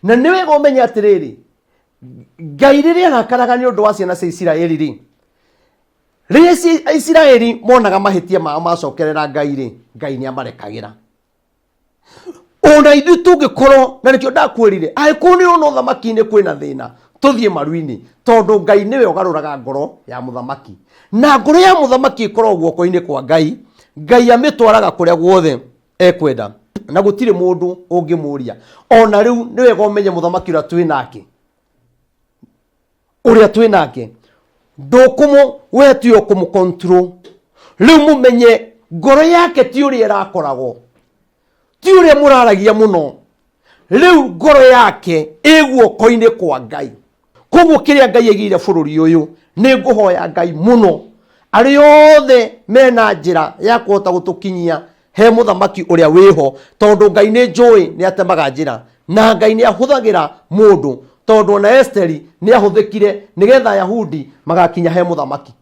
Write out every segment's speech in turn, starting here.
na niwe gomenya atiriri Ngai riria arakaraga ni undu wa ciana cia Isiraeli ri riria Isiraeli monaga mahitia mao macokerera Ngai ri Ngai ni amarekagĩra. Ona ithu tungikorwo na nikio ndakwirire aiku ni ono thamaki-ini kwina thina tuthie maru-ini tondu Ngai niwe ugaruraga ngoro ya muthamaki na ngoro ya muthamaki ikorwo guoko-ini kwa Ngai. Ngai amitwaraga kuria guothe ekwenda na gutire mundu ungimuria. Ona riu niwe gomenye muthamaki uria twinake ndukumu we tuyo kumu control. Riu mumenye ngoro yake ti uria irakoragwo, ti uria muraragia muno. Riu ngoro yake iguoko-ini kwa Ngai. Koguo kiria Ngai egire bururi uyu ni nguhoya Ngai muno ari othe mena njira ya kuhota gutukinyia he muthamaki uria wiho, tondu Ngai ni njui ni atemaga njira na Ngai ni ahuthagira mundu, tondu na Esteri ni ahuthikire nigetha Ayahudi magakinya he muthamaki.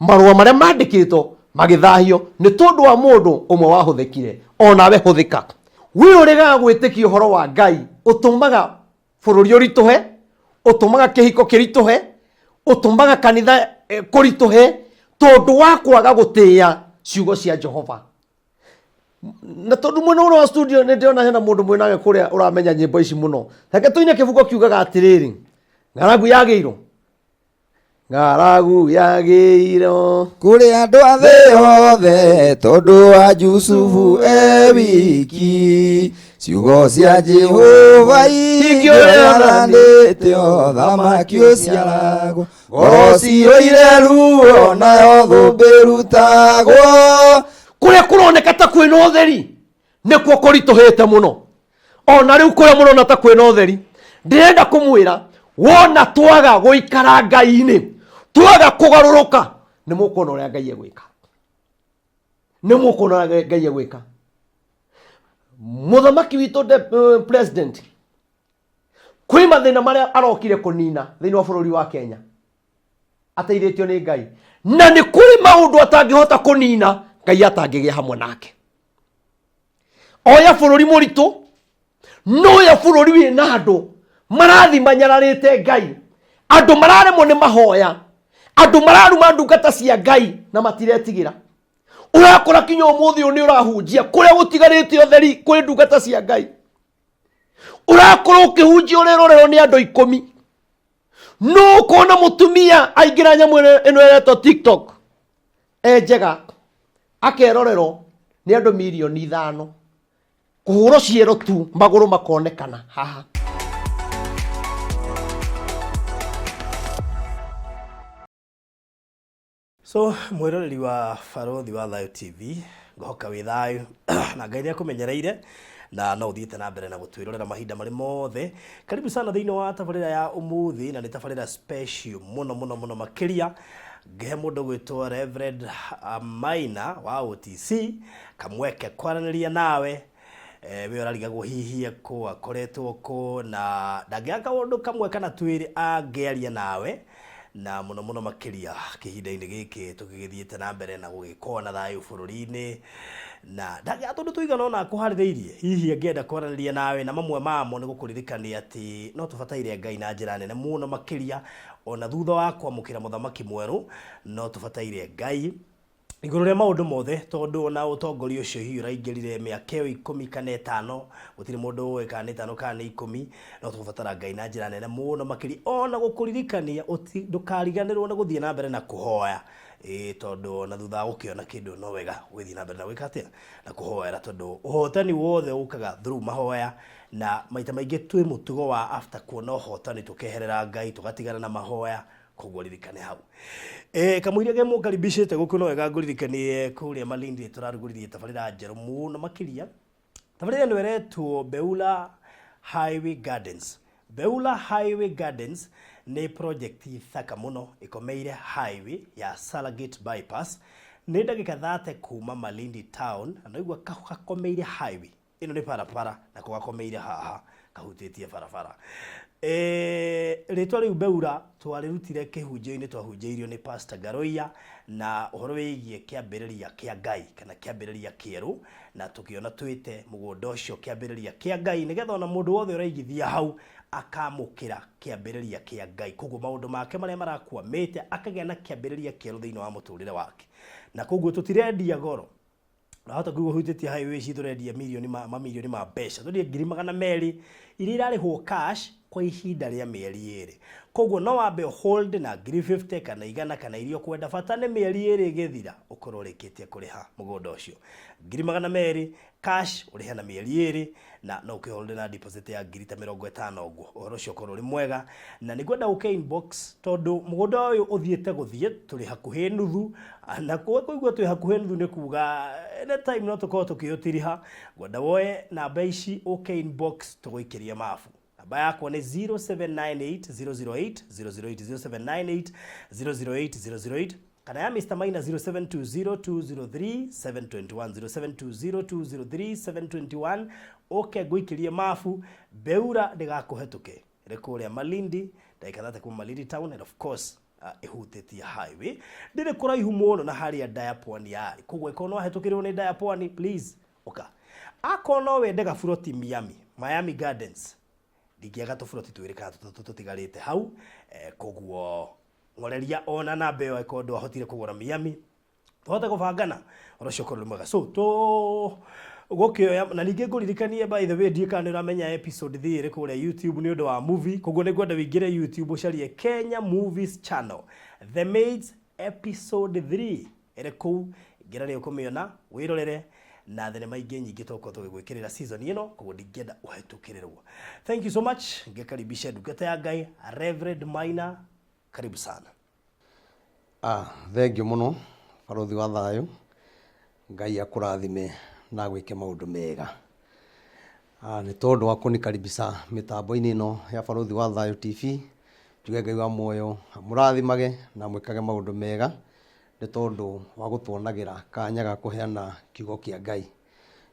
Marua maria mandikitwo magithahio ni tondu wa mundu umwe wahuthikire, onawe huthika. Wi uriga gwitikia uhoro wa Ngai utumaga bururi urituhe, utumaga kihiko kirituhe, utumaga kanitha kurituhe tondu wa kwaga gutia ciugo cia Jehova. Na tondu mwena wa studio ni ndiona hena mundu mwinage kuria uramenya nyimbo ici muno. Reke tuine kibugo kiugaga atiriri ngaragu yagiirwo kuri andu a thi yothe tondu wa Jusufu wiki ciugo cia Jehova ingioranite o thamaki uciaragwo ngoro cioire ruo nayo thumbi rutagwo. Kuria kuroneka ta kwina utheri nikuo kurituhite muno. Ona riu kuria murona ta kwina utheri ndirenda kumwira wona twaga guikara Ngai-ini, twaga kugaruruka, ni mukuona uria Ngai egwika, ni mukuona uria Ngai egwika. Muthamaki witu president kwi mathina maria arokire kunina thiini wa bururi wa Kenya ateithitio ni Ngai, na ni kuri maundu atangihota kunina Ngai atangigia hamwe nake. Oya bururi muritu no ya bururi wina andu marathi manyararite Ngai, andu mararemwo ni mahoya, andu mararuma ndungata cia Ngai na matiretigira. Urakora kinyo umuthi ni urahunjia kuria gutigarite utheri kuri ndungata cia Ngai. Urakora ukihunjia urerorero ni andu 10 no kona mutumia aingira nyamu eno eretwo TikTok njega akerorero ni andu milioni 5 kuhuro ciero tu maguru makonekana haha. So mwiroreri wa Barothi wa Thayo TV ngohoka wi thayo na Ngai ni akumenyereire na no uthiite na mbere na gutwirorera mahinda mari mothe. Karibu sana thiini wa tabarira ya umuthi na ni tabarira special muno makiria ngehe mundu gwitwo Reverend Maina wa OTC kamweke kwaraniria nawe we urarigagwo hihie ko akoretwo ko na ndagiaka undu kamwe kana twiri angiaria nawe na muno makiria kihinda-ini giki tukigithiite na mbere na gugikona thayo bururi-ini na ndagia tondu tuigana ona kuhaririirie hihi angienda kwaraniria nawe na mamwe mamo ni gukuririkania ati no tubataire Ngai na njira nene muno makiria ona thutha wa kwamukira muthamaki mweru no tubataire Ngai iguru ria maundu mothe tondu ona utongoria ucio hihi uraingirire miaka 10 kana 5 gutiri mundu we kana 5 kana 10 no tubatara Ngai na njira nene muno makiri ona gukuririkania uti ndukariganirwo na guthie na mbere na kuhoya tondu na thutha gukiona kindu no wega gwithie na mbere na gwika atia na kuhoera tondu uhotani wothe ukaga through mahoya na maita maingi twi mutugo wa after kuona uhotani tukeherera Ngai tugatigana na mahoya kuguririkane hau kamwiria ge mukaribishite guku no wega nguririkanie kuria Malindi turaruguririe tabarira njeru muno makiria. Tabarira ni weretwo Beula Highway Gardens. Beula Highway Gardens ni project thaka muno ikomeire highway ya Salagate bypass ni ndagika 30 kuma Malindi town na igwa kakomeire highway ino ni barabara na kugakomeire haha kahutitie barabara Ritwa riu Beura twarirutire kihunjio-ini twahunjĩirio ni Pastor Garoia na uhoro wigie kiambĩrĩria kia Ngai kana kiambĩrĩria kieru na tukiona twite mugunda ucio kiambĩrĩria kia Ngai nigetha ona mundu wothe ũraigithia hau akamukira kiambĩrĩria kia Ngai koguo maundu make maria marakwamĩte akagĩa na kiambĩrĩria kieru thĩinĩ wa mũtũrĩre wake na koguo tutirendia goro na hata kugo hutĩtie highway ci turendia milioni mamilioni ma mbeca tũrĩ 200,000 iria irarĩhwo cash kwa ihinda rĩa mĩeri 2 koguo no wambe hold na 50 kana igana kana irio kwenda bata nĩ mĩeri 2 gĩthira ũkorwo ũrĩkĩtie kũrĩha mũgũnda ũcio 200,000 cash ũrĩhe na mĩeri 2 na no ũkĩhold na deposit ya 50,000 ũguo ũhoro ũcio ũkorwo ũrĩ mwega na nĩ kwenda ũke inbox tondũ mũgũnda ũyũ ũthiĩte gũthiĩ tũrĩ hakuhĩ nuthu na kũigua twĩ hakuhĩ nuthu nĩ kuga any time no tũkorwo tũkĩũtiriha ngwenda woe namba ici ũke inbox tũgũikĩrie mabu namba yakwa nĩ 0798 008 kana ya Mr. Maina 0720203721 okay ngũikĩrie mabu Beura ndĩgakũhetũke ĩrĩ kũrĩa Malindi ndagĩka 30 kuma Malindi town and of course ihutĩtie highway ndĩrĩ kũraihu mũno na harĩa Diaponi yarĩ koguo ĩkorwo no ahetũkĩrwo nĩ Diaponi please oka akorwo no wende gaburoti Miami Gardens ndingĩaga tũburoti twĩrĩ kana tũtigarĩte hau koguo ngoreria ona namba ĩyo ĩkorwo ndwahotire kũgũra Miami tũhote gũbangana ũrũcio ũkorwo mwega so gũkĩoya na ningĩ ngũririkanie by the way ndika nĩ ũramenya episode 3 ĩrĩ kũrĩa YouTube nĩ ũndũ wa movie koguo nĩ ngwenda wĩingĩre YouTube ũcarie Kenya Movies Channel The Maids episode 3 ĩrĩ kũu ingĩra nĩ ũkũmĩona wĩrorere na thenema ingĩ nyingĩ tũkorwo tũgĩgwĩkĩrĩra season ĩno koguo ndingĩenda ũhetũkĩrĩrwo thank you so much ngĩkaribisha ndungata ya Ngai Reverend Maina karibu sana thank you muno barothi wa thayũ Ngai akũrathime na gwĩke maũndũ mega nĩ tondũ wa kũnikaribisha mĩtambo-inĩ ĩno ya barothi wa thayũ TV njuge Ngai wa muoyo mũrathimage na mwĩkage maũndũ mega nĩ tondũ wa gũtuonagĩra kanya ga kũheana kiugo kĩa Ngai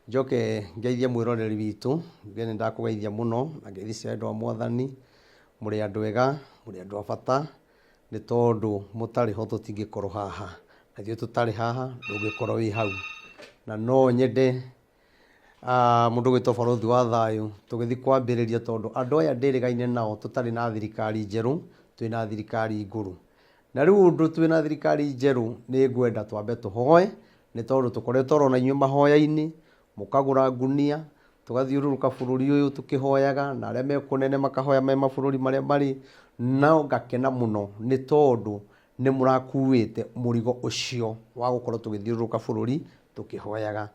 njoke ngeithie mwĩroreri witũ nge nĩ ndakũgeithia mũno na ngeithia andũ a Mwathani mũrĩ andũ ega mũrĩ andũ a bata nĩ tondũ mũtarĩ ho tũtingĩkorwo haha na ithuĩ tũtarĩ haha ndũngĩkorwo wĩ hau na no nyende mũndũ gwĩtwo barothi wa thayũ tũgĩthiĩ kwambĩrĩria tondũ andũ aya ndĩrĩgaine nao tũtarĩ na thirikari njerũ twĩna thirikari ngũrũ na rĩu ũndũ twĩna thirikari njerũ nĩ ngwenda twambe tũhoe nĩ tondũ tũkoretwo rona inyuĩ mahoya-inĩ mũkagũra ngunia tũgathiũrũrũka bũrũri ũyũ tũkĩhoyaga na arĩa mekũnene makahoya me mabũrũri marĩa marĩ nao ngakena mũno nĩ tondũ nĩ mũrakuĩte mũrigo ũcio wa gũkorwo tũgĩthiũrũrũka bũrũri tũkĩhoyaga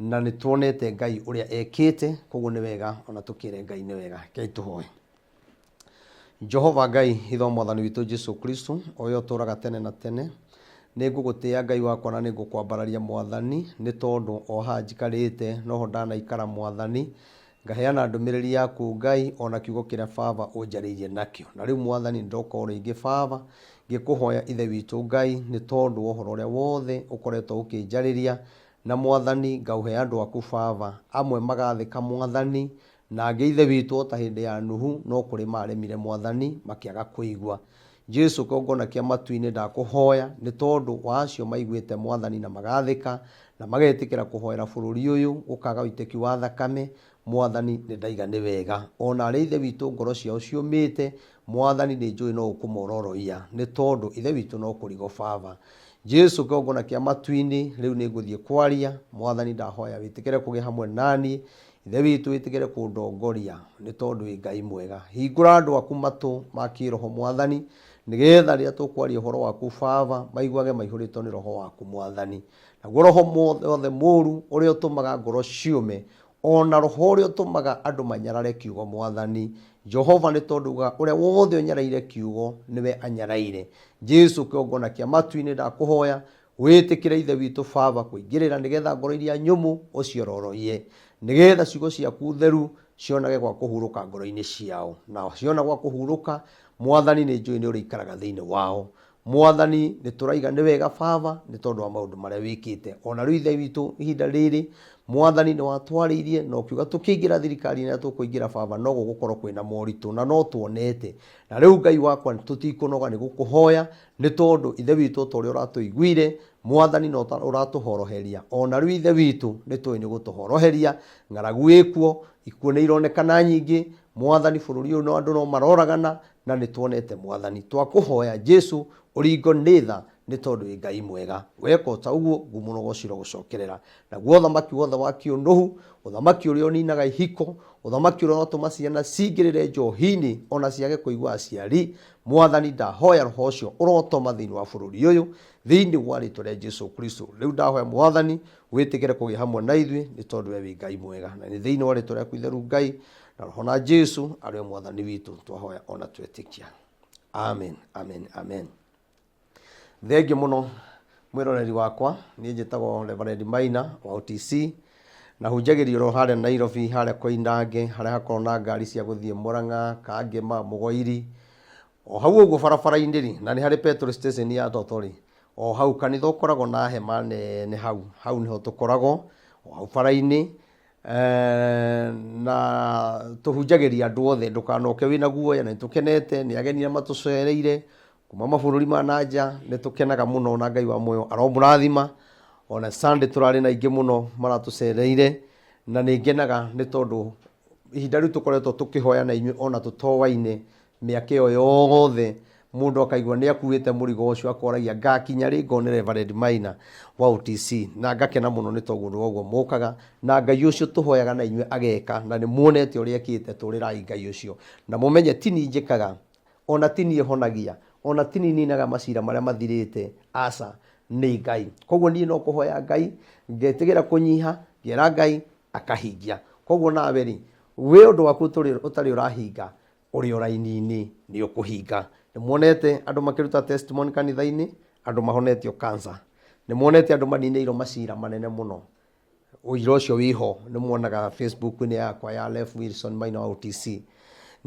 na nĩ tuonete Ngai ũrĩa ekĩte koguo nĩ wega ona tũkĩre Ngai nĩ wega kei tũhoe Jehova Ngai itho Mwathani witũ Jesu Kristo ũrĩa ũtũũraga tene na tene nĩ ngũgũtĩĩa Ngai wakwa na nĩ ngũkwambararia Mwathani nĩ tondũ o haha njikarĩte noho ndanaikara Mwathani ngaheana ndũmĩrĩri yaku Ngai ona kiugo kĩrĩa Baba ũnjarĩirie nakĩo na rĩu Mwathani ndoka rĩngĩ Baba ngĩkũhoya ithe witũ Ngai nĩ tondũ ũhoro ũrĩa wothe ũkoretwo ũkĩnjarĩria na Mwathani ngauhe andũ aku Baba amwe magathĩka Mwathani na angĩ ithe witũ ta hĩndĩ ya Nuhu no kũrĩ maremire Mwathani makĩaga kũigua Jesu kĩongona kĩa matu-inĩ ndakũhoya nĩ tondũ wa acio maiguĩte Mwathani na magathĩka na magetĩkĩra kũhoera bũrũri ũyũ ũkaga ũitĩki wa thakame Mwathani nĩ ndaiga nĩ wega ona arĩa ithe witũ ngoro ciao ciũmĩte Mwathani nĩ njũĩ no ũkũmororoia nĩ tondũ ithe witũ no kũrigo Baba Jesu kĩongona kĩa matu-inĩ rĩu nĩ ngũthiĩ kwaria Mwathani ndahoya wĩtĩkĩre kũgĩa hamwe naniĩ ithe witũ wĩtĩkĩre kũndongoria nĩ tondũ wĩ Ngai mwega hingũra andũ aku matũ ma kĩroho Mwathani nĩgetha rĩrĩa tũkwaria ũhoro waku Baba maiguage maihũrĩtwo nĩ roho waku Mwathani naguo roho wothe mũũru ũrĩa ũtũmaga ngoro ciũme ona roho ũrĩa ũtũmaga andũ manyarare kiugo Mwathani Jehova nĩ tondũ ũrĩa wothe ũnyaraire kiugo nĩwe anyaraire Jesu kĩongona kĩa matu-inĩ ndakũhoya wĩtĩkĩre ithe witũ Baba kũingĩrĩra nĩgetha ngoro iria nyũmũ ũciororoie nĩgetha ciugo ciaku theru cionage gwa kũhurũka ngoro-inĩ ciao na ciona gwa kũhurũka Mwathani nĩ njũĩ nĩ ũrĩikaraga thĩinĩ wao mwathani nĩ tũraiga nĩ wega baba nĩ tondũ wa maũndũ marĩa wĩkĩte. Ona rĩu ithe witũ ihinda rĩrĩ mwathani nĩ watwarĩirie na ũkiuga tũkĩingĩra thirikari-inĩ ĩrĩa tũkũingĩra baba no gũgũkorwo kwĩna moritũ na no tuonete. Na rĩu Ngai wakwa tũtikũnoga nĩ gũkũhoya nĩ tondũ ithe witũ ta ũrĩa ũratũiguire mwathani no ũratũhoroheria. Ona rĩu ithe witũ nĩ tũĩ nĩ gũtũhoroheria, ng'aragu ĩkuo, ikuũ nĩ ironekana nyingĩ mwathani, bũrũri ũyũ no andũ no maroragana na nĩ tuonete mwathani. Twakũhoya Jesu ũringo nĩ tha nĩ tondũ wĩ Ngai mwega. Weka ta ũguo ngũmũnoga ũciro gũcokerera. Naguo ũthamaki wothe wa kĩũnũhu, ũthamaki ũrĩa ũninaga ihiko, ũthamaki ũrĩa ũratũma ciana cingĩrĩre njohi-inĩ ona ciage kũigua aciari, mwathani ndahoya roho ũcio ũrotoma thĩinĩ wa bũrũri ũyũ thĩinĩ wa rĩĩtwa rĩa Jesu Kristo. Rĩu ndahoya mwathani wĩtĩkĩre kũgĩa hamwe na ithuĩ nĩ tondũ we wĩ Ngai mwega, na nĩ thĩinĩ wa rĩĩtwa rĩaku itheru Ngai na roho na Jesu arĩ mwathani witũ twahoya ona twetĩkia. Amen, amen, amen. Thengiũ mũno mwĩroreri wakwa, niĩ njĩtagwo Reverend Maina wa OTC, na hunjagĩrio ro harĩa Nairobi harĩa Koinange harĩa hakorwo na ngari cia gũthiĩ Mũrang'a, Kangema, Mũgoiri, o hau ũguo barabara-inĩ ri, na nĩ harĩ petrol station ya Totori, o hau kanitha ũkoragwo na hema nene hau nĩho tũkoragwo o hau bara-inĩ. Na tũhunjagĩria andũ othe, ndũkanoke wĩna guoya, na nĩtũkenete nĩ ageni arĩa matũcereire kuma mabũrũri ma nanja, nĩ tũkenaga mũno na Ngai wa muoyo aromũrathima. Ona Sunday tũrarĩ na ingĩ mũno maratũcereire, na nĩ ngenaga nĩ tondũ ihinda rĩu tũkoretwo tũkĩhoya na inyuĩ ona tũtowaine mĩaka ĩyo yothe, mũndũ akaigua nĩ akuĩte mũrigo ũcio akoragia ngakinya rĩ ngone Reverend Maina wa OTC, na ngakena mũno nĩ tondũ ũguo mũkaga na Ngai ũcio tũhoyaga na inyuĩ ageka, na nĩ muonete ũrĩa ekĩte tũrĩrai Ngai ũcio, na mũmenye tini njĩkaga ona tini honagia ona tini ninaga macira marĩa mathirĩte, aca nĩ Ngai. Koguo niĩ no kũhoya Ngai ngetigĩra kũnyiha, ngera Ngai akahingia. Koguo nawe rĩ wĩ ũndũ waku ũtarĩ ũrahinga ũrĩ o raini-inĩ nĩ ũkũhinga. Nĩ muonete andũ makĩruta testimony kanitha-inĩ, andũ mahonetio cancer, nĩ muonete andũ maninĩirwo macira manene mũno. Ũira ũcio wĩho, nĩ muonaga Facebook-inĩ yakwa ya Rev Wilson Maina wa OTC,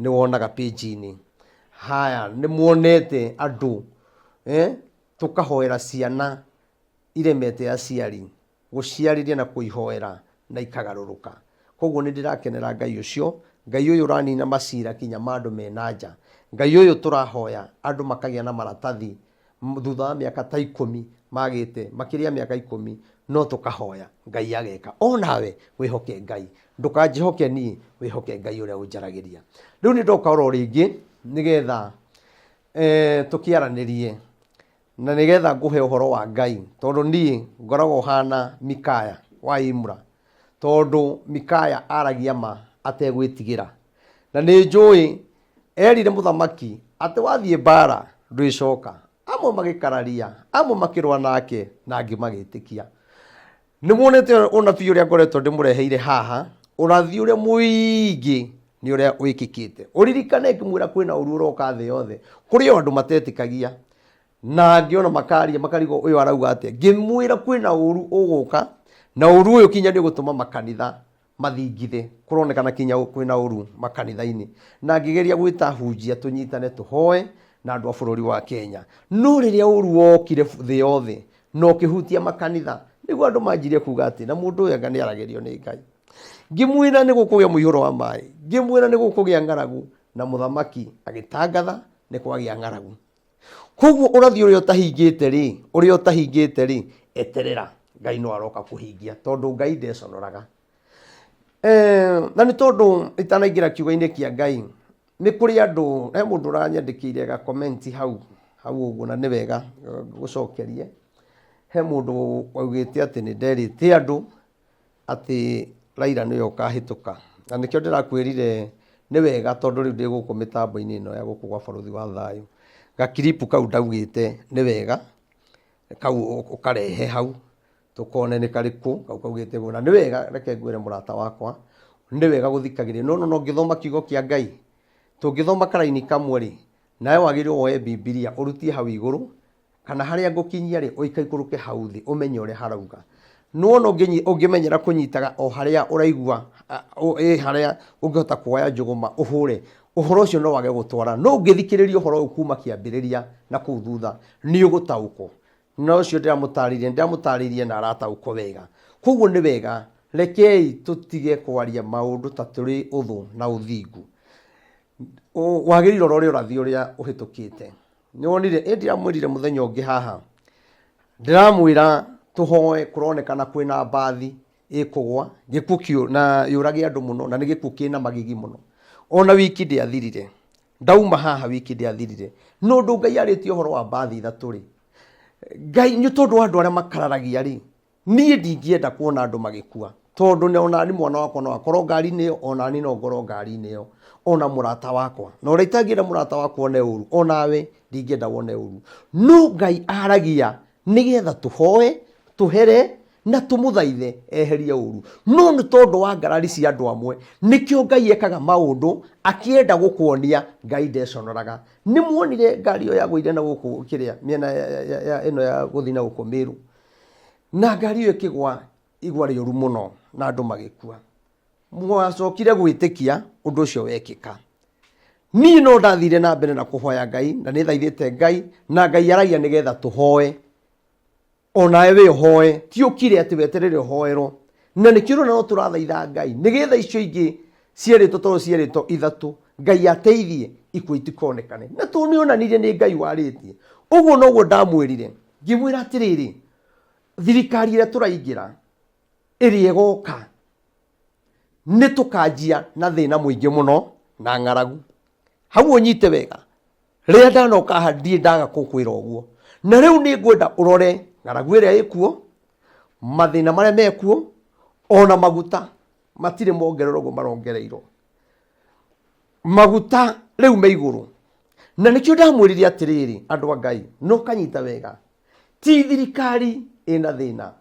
nĩ wonaga page-inĩ. Haya, nĩ muonete andũ tũkahoera ciana iremete aciari, gũciarĩria na kũihoera na ikagarũrũka. Koguo nĩ ndĩrakenera Ngai ũcio, Ngai ũyũ ũranina macira kinya ma andũ mena nja. Ngai ũyũ tũrahoya andũ makagĩa na maratathi thutha wa mĩaka ta 10 magĩte makĩria mĩaka 10, no tũkahoya Ngai ageka. O nawe wĩhoke Ngai, ndũkanjĩhoke niĩ, wĩhoke Ngai ũrĩa ũnjaragĩria. Rĩu nĩ ndoka oro rĩngĩ nĩgetha tũkĩaranĩrie na nĩgetha ngũhe ũhoro wa Ngai, tondũ niĩ ngoragwo hana Mikaya wa Imra, tondũ Mikaya aragia ma ategwĩtigĩra, na nĩ njũĩ erire mũthamaki atĩ wathiĩ mbara ndwĩcoka. Amwe magĩkararia, amwe makĩrũa nake na angĩ magĩtĩkia. Nĩ muonete ũnabii ũrĩa ngoretwo ndĩmũreheire haha, ũnabii ũrĩa mũingĩ nĩ ũrĩa wĩkĩkĩte. Ũririkane ngĩmwĩra kwĩna ũru ũroka thĩ yothe, kũrĩ o andũ matetĩkagia na angĩona makaria makarigwo ũyũ arauga atĩa. Ngĩmwĩra kwĩna ũru ũgũka, na ũru ũyũ kinya nĩ gũtũma makanitha mathingithe, kũronekana kinya kwĩna ũru makanitha-inĩ, na ngĩgeria gwĩta hunjia tũnyitane tũhoe na andũ a bũrũri wa Kenya. No rĩrĩa ũru wokire thĩ yothe no kĩhutia makanitha, nĩguo andũ manjirie kuga atĩ na mũndũ ũyũ anga nĩ aragĩrio nĩ Ngai. Ngĩmwĩra nĩ gũkũgĩa mũihũro wa maĩ, ngĩmwĩra nĩ gũkũgĩa ng'aragu, na mũthamaki agĩtangatha nĩ kwagĩa ng'aragu. Koguo ũrathi ũrĩa ũtahingĩte rĩ, eterera, Ngai no aroka kũhingia, tondũ Ngai ndeconoraga. Na nĩ tondũ itanaingĩra kiugo-inĩ kĩa Ngai, nĩ kũrĩ andũ, he mũndũ ũranyandĩkĩire gakomenti hau ũguo, na nĩ wega gũcokerie. He mũndũ waugĩte atĩ nĩ nderĩte andũ atĩ Raila nĩwe ũkahĩtũka, na nĩkĩo ndĩrakwĩrire nĩ wega, tondũ rĩu ndĩ gũkũ mĩtambo-inĩ ĩno ya gũkũ gwa bũrũri wa thayũ, gakiripu kau ndaugĩte nĩ wega kau ũkarehe hau tũkone nĩ karĩkũ kau kaugĩte, na nĩ wega, reke ngwĩre mũrata wakwa, nĩ wega gũthikagĩrĩria. No ngĩthoma kiugo kĩa Ngai, tũngĩthoma karaini kamwe rĩ, nawe wagĩrĩirwo woe Bibilia ũrutie hau igũrũ, kana harĩa ngũkinyia rĩ ũikaikũrũke hau thĩ ũmenye ũrĩa harauga. No ũngĩmenyera kũnyitaga o harĩa ũraigua harĩa ũngĩhota kuoya njũgũma ũhũre, uhoro ucio no wage gutwara no ngithikiriria uhoro ukuma kiambiriria na kuu thutha ni ugutauko no ucio ndiramutaririe na aratauko wega koguo ni wega rekei tutige kwaria maundu ta turi uthu na uthingu wagiriro rore urathi uria uhitukite ni wonire ndiramwirire muthenya ungi haha ndiramwira tuhoe kuronekana kwina mbathi ikugwa gikukio na yurage andu muno na ni gikukina magigi muno ona wiki ndiathirire ndauma haha wiki ndiathirire no ndu Ngai aritie uhoro wa mbathi ithatu ri Ngai ni tondu andu aria makararagia ri nie ndingienda kuona andu magikua tondu ne ona ni mwana wakwa no akorwo ngari niyo ona ni no ngoro ngari niyo ona murata wakwa na uria itangienda murata wakwa one uru onawe ndingienda wone uru no Ngai aragia nigetha tuhoe tuhere na tumuthaithe eherie uru no ni tondu wa ngarari cia andu amwe nikio Ngai ekaga maundu akienda gukuonia Ngai ndeconoraga ni muonire ngari yo yagwire na guku kiria miena ya ino ya guthina guku Miru na ngari yo ikigwa igwa rioru muno na andu magikua mwacokire gwitikia undu ucio wekika ni no ndathire na mbere na kuhoya Ngai na ni thaithite Ngai na Ngai aragia nigetha tuhoe ona ewe hoe ti ukire ati weterere hoero na nikiro no turathaitha Ngai nigetha icio ingi cierito toro cierito ithatu Ngai ateithie ikuo itikonekane na tuni onanire ni Ngai waritie uguo noguo ndamwirire ngimwira atiriri thirikari ira turaingira iri egoka ni tukanjia na thina muingi muno na ngaragu hau onyite wega ria ndanoka handie ndaga kukwira uguo na riu ni ngwenda urore ngaragu iria ikuo mathina maria mekuo ona maguta matire mongerero go marongereiro maguta riu me iguru na nikio ndamwiririe atiriri andu a Ngai no kanyita wega ti thirikari ina thina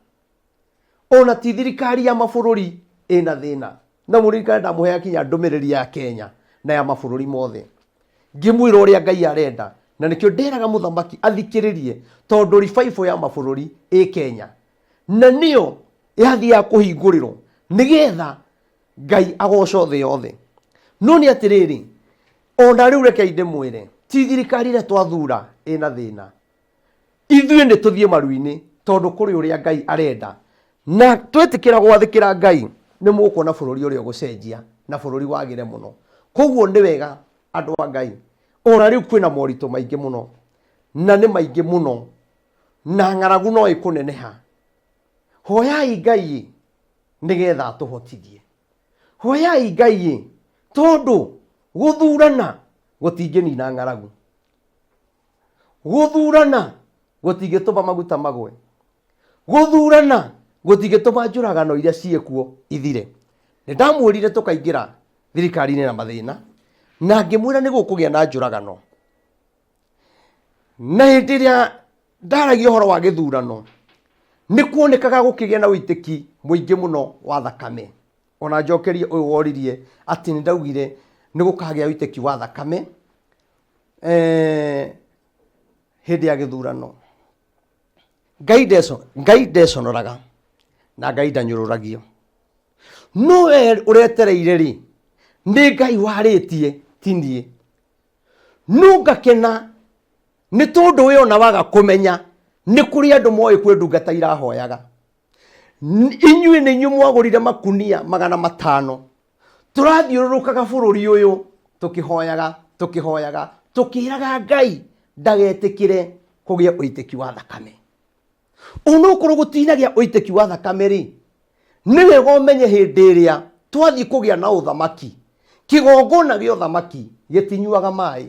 ona ti thirikari ya mabururi ina thina na murika ndamuhe kinya ndumiriri ya Kenya na ya mabururi mothe ngimwira uria Ngai arenda na nikio nderaga muthamaki athikiririe tondu revival ya mabururi Kenya na niyo yathi ya kuhingurirwo nigetha Ngai agoco thi yothe no ni atiriri ona riu rekei ndimwire ti thirikari ira twathura ina thina ithuĩ nĩ tũthiĩ maru-inĩ tondu kuri uria Ngai arenda na twetikira gwathikira Ngai nĩ mũkuona bũrũri ũrĩa ũgũcenjia na bũrũri wagire muno koguo nĩ wega andu a Ngai ona riu kwina moritũ maingĩ muno na nĩ maingĩ muno na ngaragu no ikuneneha hoyai Ngai nigetha atuhotithie hoyai Ngai tondu guthurana gutingĩnina ngaragu guthurana gutingĩtũma maguta magwe guthurana gutingĩtũma njũragano iria ciekuo ithire nĩ ndamwĩrire tukaingĩra thirikari-inĩ na mathĩna na ngĩmwĩra nĩ gũkũgĩa na njũragano na hĩndĩ ĩrĩa ndaragia ũhoro wa gĩthurano nĩ kuonekaga gũkĩgĩa na ũitĩki mũingĩ mũno wa thakame ona njokerie ũyũ woririe atĩ nĩ ndaugire nĩ gũkagĩa ũitĩki wa thakame hĩndĩ ya gĩthurano Ngai ndeconoraga na Ngai ndanyũrũragio no we ũretereire rĩ nĩ Ngai warĩtie ti niĩ no ngakena nĩ tondũ we ona waga kũmenya nĩ kũrĩ andũ moĩ kwĩ ndungata irahoyaga inyuĩ nĩ inyuĩ mwagũrire makunia 500 tũrathiũrũrũkaga bũrũri ũyũ tũkĩhoyaga tũkĩraga Ngai ndagetĩkĩre kũgĩa ũitĩki wa thakame onokorwo gũtinagia ũitĩki wa thakame rĩ nĩ wega ũmenye hĩndĩ ĩrĩa twathiĩ kũgĩa na ũthamaki kĩgongona gĩa ũthamaki gĩtinyuaga maĩ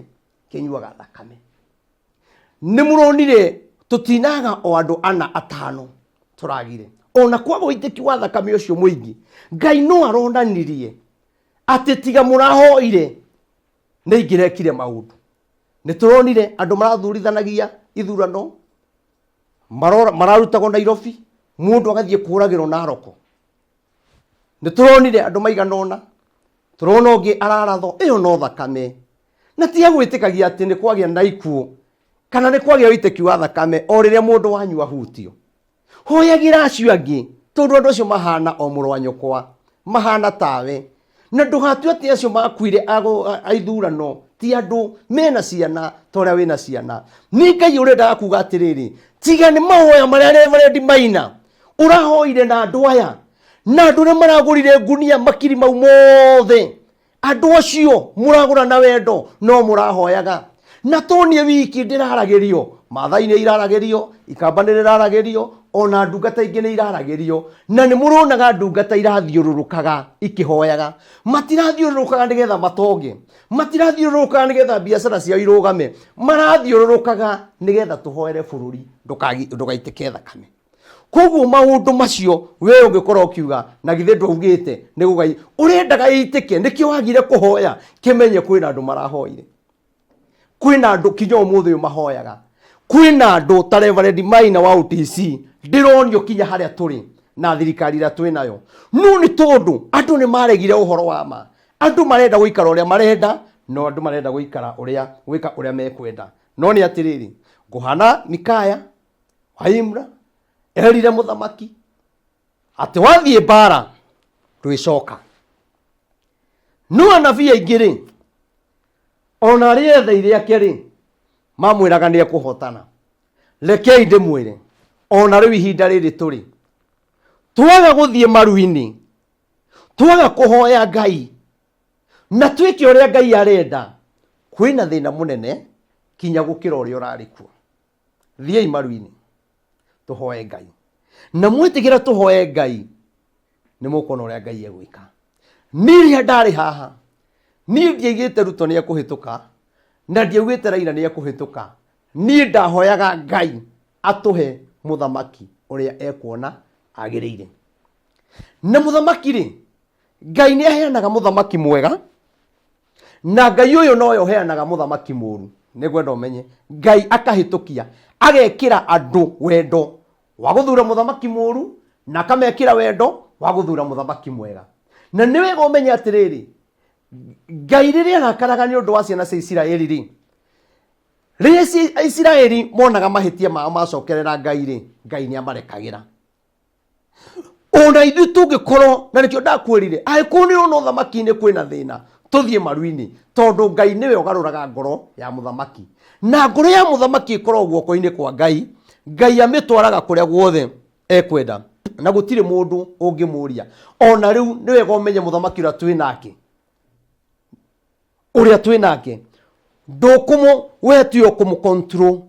kĩnyuaga thakame nĩ mũronire tũtinaga o andũ 4 5 tũragire ona kwaga ũitĩki wa thakame ũcio mũingĩ Ngai no aronanirie atĩ tiga mũrahoire nĩ ingĩrekire maũndũ nĩ tũronire andũ marathurithanagia ithurano mararutagwo Nairobi mũndũ agathiĩ kũragĩrwo Naroko nĩ tũronire andũ maiganona tũrona ũngĩ araratho ĩyo no thakame na tiga gwĩtĩkagia atĩ nĩ kwagĩa na ikuũ kana nĩ kwagĩa ũitĩki wa thakame o rĩrĩa mũndũ wanyua hutio hoyagĩra acio angĩ tondu andũ acio mahana o mũrũ wa nyũkwa mahana tawe na ndũgatue atĩ acio makuire aithurano ti andũ mena ciana ta ũrĩa wĩna ciana. Nĩ Ngai ũrenda kuga atĩrĩrĩ, tiga nĩ mahoya marĩa Reverend Maina ũrahoire na andũ aya, na andũ nĩ maragũrire ngunia makiri mau mothe. Andũ acio mũragũra na wendo no mũrahoyaga. Na to niĩ wiki ndĩraragĩrio, Maathai nĩ iraragĩrio, Ikamba nĩ rĩraragĩrio, ona ndungata ingĩ nĩ iraragĩrio, na nĩ mũronaga ndungata irathiũrũrũkaga ikĩhoyaga. Matirathiũrũrũkaga nĩgetha matonge, matirathiũrũrũkaga nĩgetha biacara ciao irũgame, marathiũrũrũkaga nĩgetha tũhoere bũrũri ndũgaitĩke thakame. Koguo maũndũ macio we ũngĩkorwo ũkiuga na githĩ ndwaugĩte nĩ gũgai ũrendaga ĩitĩke, nĩkĩo wagire kũhoya, kĩmenye kwĩna andũ marahoire, kwĩna andũ kinya ũmũthĩ mahoyaga, kwĩna andũ ta Reverend Maina wa OTC ndĩronio kinya harĩa tũrĩ na thirikari ĩrĩa twĩnayo. No nĩ tondũ andũ nĩ maregire ũhoro wa ma, andũ marenda gũikara ũrĩa marenda, no andũ marenda gũikara gwĩka ũrĩa mekwenda. No nĩ atĩrĩrĩ, ngũhana Mikaya wa Imra erire mũthamaki atĩ wathiĩ mbara ndwĩcoka. No anabii aingĩ rĩ, ona arĩa etheire ake rĩ, mamwĩraga nĩ ekũhotana. Rekei ndĩmwĩre, ona rĩu ihinda rĩrĩ tũrĩ, twaga gũthiĩ maru-inĩ, twaga kũhoya Ngai na twĩke ũrĩa Ngai arenda, kwĩna thĩna mũnene kinya gũkĩra ũrĩa ũrarĩ kuo. Thiĩi maru-inĩ tũhoye Ngai, na mwĩtĩkĩra tũhoye Ngai nĩ mũkuona ũrĩa Ngai egwĩka. Niĩ rĩrĩa ndarĩ haha, niĩ ndiaigĩte Ruto nĩ ekũhĩtũka na ndiaugĩte Raila nĩ ekũhĩtũka. Niĩ ndahoyaga Ngai atũhe mũthamaki ũrĩa ekuona agĩrĩire. Na mũthamaki rĩ, Ngai nĩ aheanaga mũthamaki mwega, na Ngai ũyũ nowe ũheanaga mũthamaki mũru. Nĩgwenda ũmenye, Ngai akahĩtũkia, agekĩra andũ wendo wa gũthura mũthamaki mũru, na akamekĩra wendo wa gũthura mũthamaki mwega. Na nĩ wega ũmenye atĩrĩrĩ, Ngai rĩrĩa arakaraga nĩ ũndũ wa ciana cia Isiraeli rĩ, rĩrĩa Isiraeli monaga mahĩtia mao macokerera Ngai rĩ, Ngai nĩ amarekagĩra. Ona ithuĩ tũngĩkorwo, na nĩkĩo ndakwĩrire, angĩkorwo nĩ ũrona ũthamaki-inĩ kwĩna thĩna, tũthiĩ maru-inĩ, tondũ Ngai nĩwe ũgarũraga ngoro ya mũthamaki. Na ngoro ya mũthamaki ĩkorwo guoko-inĩ kwa Ngai, Ngai amĩtwaraga kũrĩa guothe ekwenda, na gũtirĩ mũndũ ũngĩmũria. Ona rĩu nĩ wega ũmenye mũthamaki ũrĩa twĩnake we tiwe ũkũmũ-control.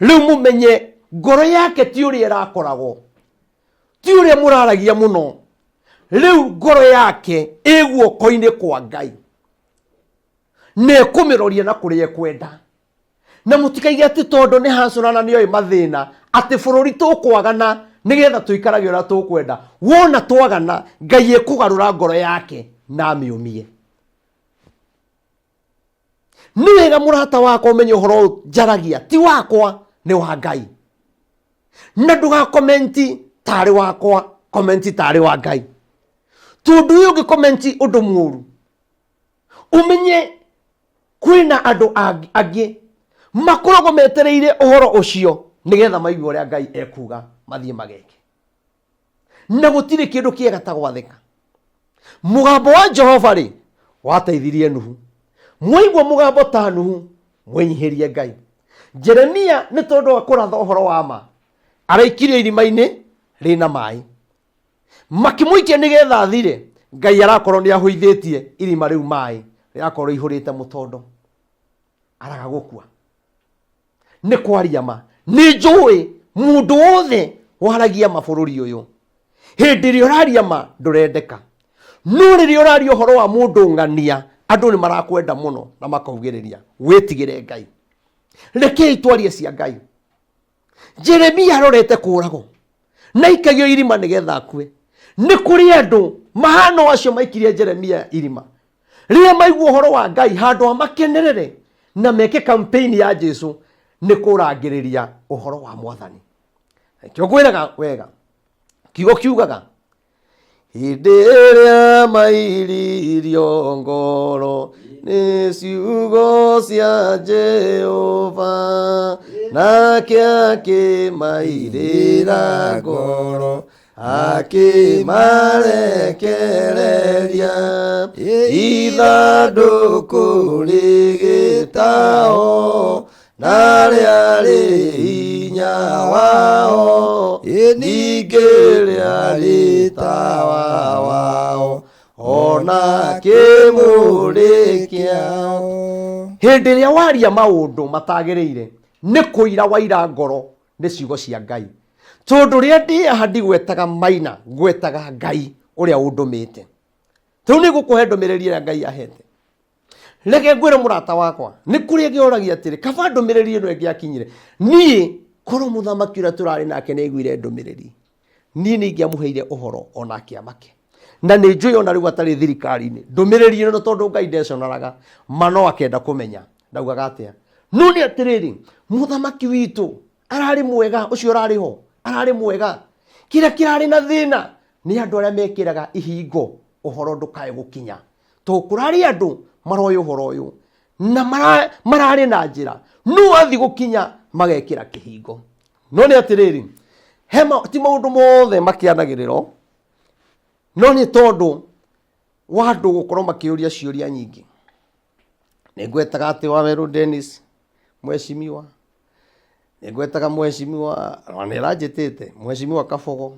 Rĩu mũmenye ngoro yake ti ũrĩa ĩrakoragwo, ti ũrĩa mũraragia mũno. Rĩu ngoro yake ĩ guoko-inĩ kwa Ngai, na ekũmĩroria na kũrĩa ekwenda. Na mũtikaige atĩ tondũ nĩ Hasũra na nĩoĩ mathĩna atĩ bũrũri tũkwagana nĩgetha tũikarage ũrĩa tũkwenda. Wona twagana, Ngai ekũgarũra ngoro yake na amĩũmie. Nĩ wega mũrata wakwa ũmenye ũhoro njaragia ti wakwa, nĩ wa Ngai. Na ndũgakomenti tarĩ wakwa, komenti tarĩ wa Ngai. Tondũ ũyũ ũngĩkomenti ũndũ mũru, ũmenye kwĩna andũ angĩ makoragwo metereire ũhoro ũcio nĩgetha maigue ũrĩa Ngai ekuga mathiĩ mageke. Na gũtirĩ kĩndũ kĩega ta gwathĩka. Mũgambo wa Jehova rĩ wateithirie Nuhu. Mwaigua mũgambo ta Nuhu, mwĩnyihĩrie Ngai. Jeremia nĩ tondũ wa kũratha ũhoro wa ma, araikirio irima-inĩ rĩna maĩ, makĩmũikia nĩgetha athire. Ngai arakorwo nĩ ahũithĩtie irima rĩu maĩ, rĩakorwo ihũrĩte mũtondo, araga gũkua. Nĩ kwaria ma. Nĩ njũĩ mũndũ wothe waragia mabũrũri ũyũ, hĩndĩ ĩrĩa ũraria ma ndũrendeka. No rĩrĩa ũraria ũhoro wa mũndũ ng'ania, andũ nĩ marakwenda mũno na makaugĩrĩria. Wĩtigĩre Ngai, rekei twarie cia Ngai. Jeremia arorete kũragwo na ikagio irima nĩgetha akue. Nĩ kũrĩ andũ mahana acio maikirie Jeremia irima, rĩrĩa maigua ũhoro wa Ngai handũ amakenerere na meke campaign ya Jesũ, nĩ kũrangĩrĩria ũhoro wa Mwathani. Kĩo ngwĩraga wega, kiugo kiugaga hĩndĩ ĩrĩa mairirio ngoro nĩ ciugo cia Jehova, nake akĩmairĩra ngoro akimarekereria ithandũkũ rĩgĩtahwo narĩa rĩ hinya wao ningĩ rĩarĩ tawa wao ona kĩmũrĩ kĩao. Hĩndĩ ĩrĩa waria maũndũ matagĩrĩire nĩ kũira waira ngoro nĩ ciugo cia Ngai. Tondũ rĩrĩa ndĩaha ndigwetaga Maina, ngwetaga Ngai ũrĩa ũndũmĩte. Rĩu nĩ gũkũhe ndũmĩrĩri ĩrĩa Ngai ahete. Reke ngwĩre mũrata wakwa, nĩ kũrĩ ngĩoragia atĩrĩ, kaba ndũmĩrĩri ĩno ĩngĩakinyire. Niĩ korwo mũthamaki ũrĩa tũrarĩ nake nĩ aiguire ndũmĩrĩri, niĩ nĩ ingĩamũheire ũhoro ona akĩamake. Na nĩ njũĩ ona rĩu atarĩ thirikari-inĩ ndũmĩrĩri ĩno, tondũ Ngai ndeconaraga ma no akenda kũmenya ndaugaga atĩa. No nĩ atĩrĩrĩ, mũthamaki witũ ararĩ mwega, ũcio ũrarĩ ho ararĩ mwega. Kĩrĩa kĩrarĩ na thĩna nĩ andũ arĩa mekĩraga ihingo ũhoro ndũkae gũkinya. To kũrarĩ andũ maroya ũhoro ũyũ na mararĩ na njĩra, no athi gũkinya magekĩra kĩhingo. No nĩ atĩrĩrĩ, ti maũndũ mothe makĩanagĩrĩrwo, no nĩ tondũ wa andũ gũkorwo makĩũria ciũria nyingĩ. Nĩ ngwetaga atĩ Wawerũ Dennis mheshimiwa, nĩ ngwetaga mheshimiwa, nĩ ranjĩtĩte mheshimiwa Kabogo.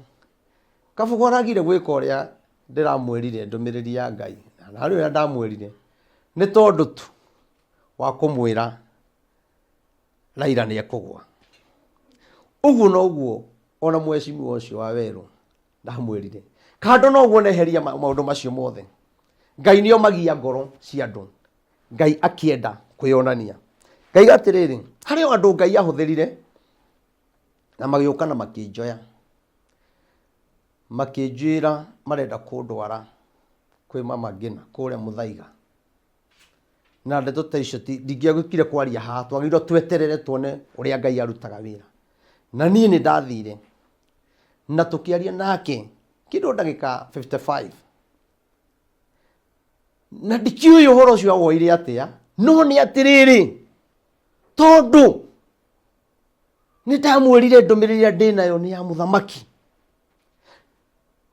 Kabogo aragire gwĩka ũrĩa ndĩramwĩrire ndũmĩrĩri ya Ngai, na harĩ ũrĩa ndamwĩrire nĩ tondũ tu wa kũmwĩra Raila nĩ ekũgwa. Ũguo noguo ona mheshimiwa ũcio Wawerũ ndamwĩrire. Kando noguo neheria maũndũ macio mothe, Ngai nĩ omagia ngoro cia andũ, Ngai akĩenda kwĩonania. Ngai atĩrĩrĩ, harĩ andũ Ngai ahũthĩrire na magĩũka na makĩnjoya, makĩnjĩra marenda kũndwara kwĩ Mama Ngina kũrĩa Mũthaiga. Na ndeto ta icio ndingĩagĩkire kwaria haha, twagĩrĩirwo tweterere tuone ũrĩa Ngai arutaga wĩra. Na niĩ nĩ ndathire na tũkĩaria nake kĩndũ ndagĩka 55, na ndikiũĩ ũhoro ũcio awoire atĩa. No nĩ atĩrĩrĩ, tondũ nĩ ndamwĩrire ndũmĩrĩri ĩrĩa ndĩnayo nĩ ya mũthamaki,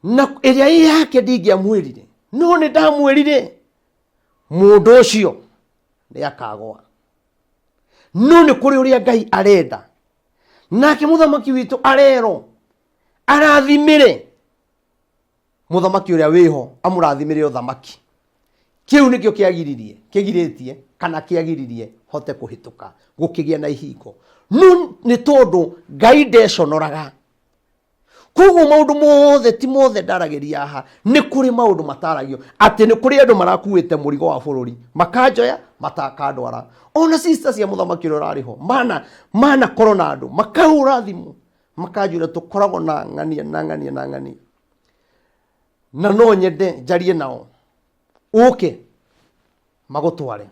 na ĩrĩa ĩ yake ndingĩamwĩrire, no nĩ ndamwĩrire mũndũ ũcio nĩ akagwa. No nĩ kũrĩ ũrĩa Ngai arenda, nake mũthamaki witũ arerwo arathimĩre mũthamaki ũrĩa wĩho, amũrathimĩre ũthamaki. Kĩu nĩkĩo kĩgirĩtie kana kĩagiririe hote kũhĩtũka gũkĩgĩa na ihingo. No nĩ tondũ Ngai ndeconoraga. Koguo maũndũ mothe ti mothe ndaragĩria haha, nĩ kũrĩ maũndũ mataragio atĩ nĩ kũrĩ andũ marakuĩte mũrigo wa bũrũri makanjoya matakandwara. Ona sister cia mũthamaki ũrĩa ũrarĩ ho mana korwo na andũ makahũra thimũ makanjũra tũkoragwo na ng'ania. Na no nyende njarie nao ũke magũtware,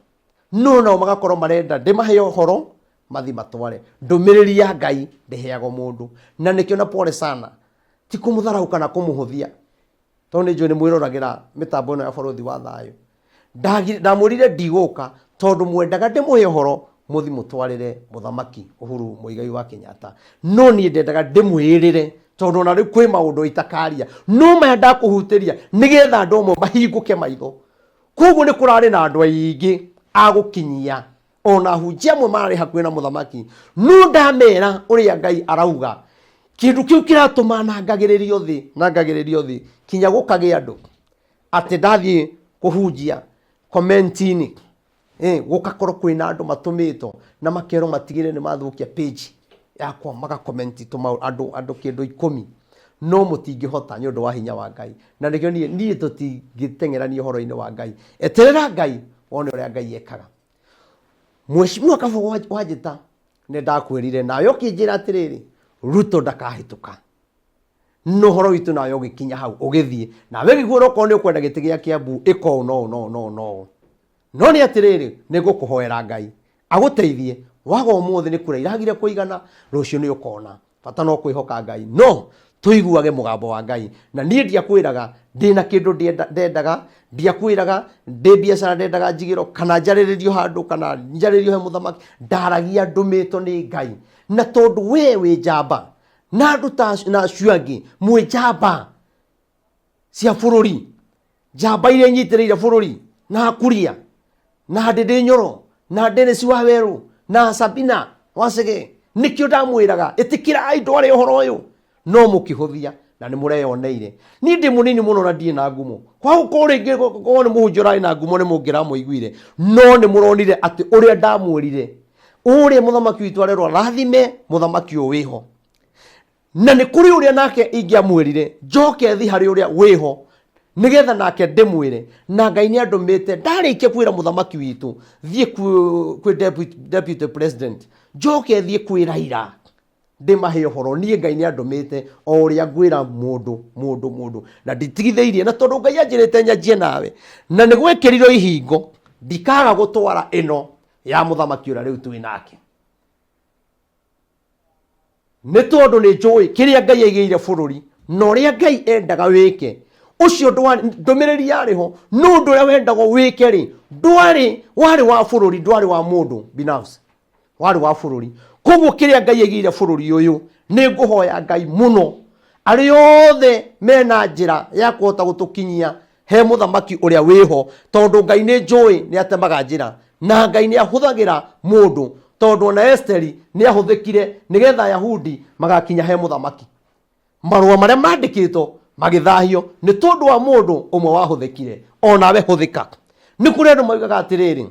no nao magakorwo marenda ndĩmahe ũhoro mathi matware. Ndũmĩrĩri ya Ngai ndĩheagwo mũndũ, na nĩkĩo na pole sana, ti kũmũtharau kana kũmũhũthia, tondũ nĩ njũĩ nĩ mwĩroragĩra mĩtambo ĩno ya bũrũri wa thayũ. Ndamwĩrire ndigũka tondũ mwendaga ndĩmũhe ũhoro mũthi mũtwarĩre mũthamaki Uhuru Muigai wa Kenyatta. No niĩ ndendaga ndĩmwĩrĩre tondũ ona rĩu kwĩ maũndũ itakaria, no maya ndakũhutĩria nĩgetha andũ amwe mahingũke maitho. Koguo nĩ kũrarĩ na andũ aingĩ agũkinyia, ona hunjia amwe mararĩ hakuhĩ na mũthamaki, no ndamera ũrĩa Ngai arauga. Kĩndũ kĩu kĩratũma nangagĩrĩrio thĩ kinya gũkagĩa andũ atĩ ndathiĩ kũhunjia komenti-inĩ, gũgakorwo kwĩna andũ matũmĩtwo na makerwo matigĩrĩre nĩ mathũkia page yakwa magakomenti andũ kĩndũ 10, no mũtingĩhota nĩ ũndũ wa hinya wa Ngai. Na nĩkĩo niĩ tũtingĩteng'erania ũhoro-inĩ wa Ngai. Eterera Ngai wone ũrĩa Ngai ekaga. Mheshimiwa Kabogo Wanjĩta nĩ ndakwĩrire nawe ũkĩnjĩra atĩrĩrĩ, Ruto ndakahĩtũka. No ũhoro witũ nawe ũgĩkinya hau ũgĩthiĩ nawe gĩguo okorwo nĩ ũkwenda gĩtĩ gĩa Kiambu ĩko no nĩ atĩrĩrĩ, nĩ ngũkũhoera Ngai agũteithie. Waga ũmũthĩ nĩ kura iragire kũigana, rũciũ nĩ ũkona. Bata no kwĩhoka Ngai, no tũiguage mũgambo wa Ngai. Na niĩ ndiakwĩraga ndĩna kĩndũ ndendaga, ndiakwĩraga ndĩ biacara ndendaga njigĩrwo kana njarĩrĩrio handũ kana njarĩrĩrio he mũthamaki. Ndaragia ndũmĩtwo nĩ Ngai, na tondũ we wĩ njamba na andũ ta na acio angĩ mwĩ njamba cia bũrũri, njamba iria inyitĩrĩire bũrũri, na Kuria, na Ndĩndĩ Nyoro, na Dennis Waweru, na Sabina Wacege, nĩkĩo ndamwĩraga ĩtĩkĩrai ndware ũhoro ũyũ, no mũkĩhũthia na nĩ mũreyoneire. Niĩ ndĩ mũnini mũno na ndiĩ na ngumo, kwa gũkorwo rĩngĩ gũkorwo nĩ mũhunjia ũrarĩ na ngumo nĩ mũngĩramũiguire, no nĩ mũronire atĩ ũrĩa ndamwĩrire ũrĩa mũthamaki witũ arerwo rathime mũthamaki ũyũ wĩho, na nĩ kũrĩ ũrĩa nake ingĩamwĩrire njoke thi harĩ ũrĩa wĩho nigetha nake ndĩmwĩre, na Ngai nĩ andũmĩte ndarĩkia kwĩra mũthamaki witũ thiĩ kwĩ deputy president, njoke thiĩ kwĩ Raila ndĩmahe ũhoro, niĩ Ngai nĩ andũmĩte o ũrĩa ngwĩra mũndũ, na nditigithĩirie, na tondũ Ngai anjĩrĩte nyanjie nawe na nĩ gwĩkĩrirwo ihingo, ndikaga gũtwara ĩno ya mũthamaki ũrĩa rĩu twĩ nake, nĩ tondũ nĩ njũĩ kĩrĩa Ngai aigĩire bũrũri na ũrĩa Ngai endaga wĩke. Ũcio ndũmĩrĩri yarĩho, no ũndũ ũrĩa wendagwo wĩke rĩ warĩ wa bũrũri, ndwarĩ wa mũndũ binafsi, warĩ wa bũrũri. Koguo kĩrĩa Ngai aigĩire bũrũri ũyũ nĩ ngũhoya Ngai mũno arĩ othe mena njĩra ya kũhota gũtũkinyia he mũthamaki ũrĩa wĩho, tondũ Ngai nĩ njũĩ nĩ atemaga njĩra na Ngai nĩ ahũthagĩra mũndũ, tondũ ona Esteri nĩ ahũthĩkire nĩgetha Ayahudi magakinya he mũthamaki, marũa marĩa mandĩkĩtwo magĩthahio nĩ tondũ wa mũndũ ũmwe wahũthĩkire, onawe hũthĩka. Nĩ kũrĩ andũ moigaga atĩrĩrĩ,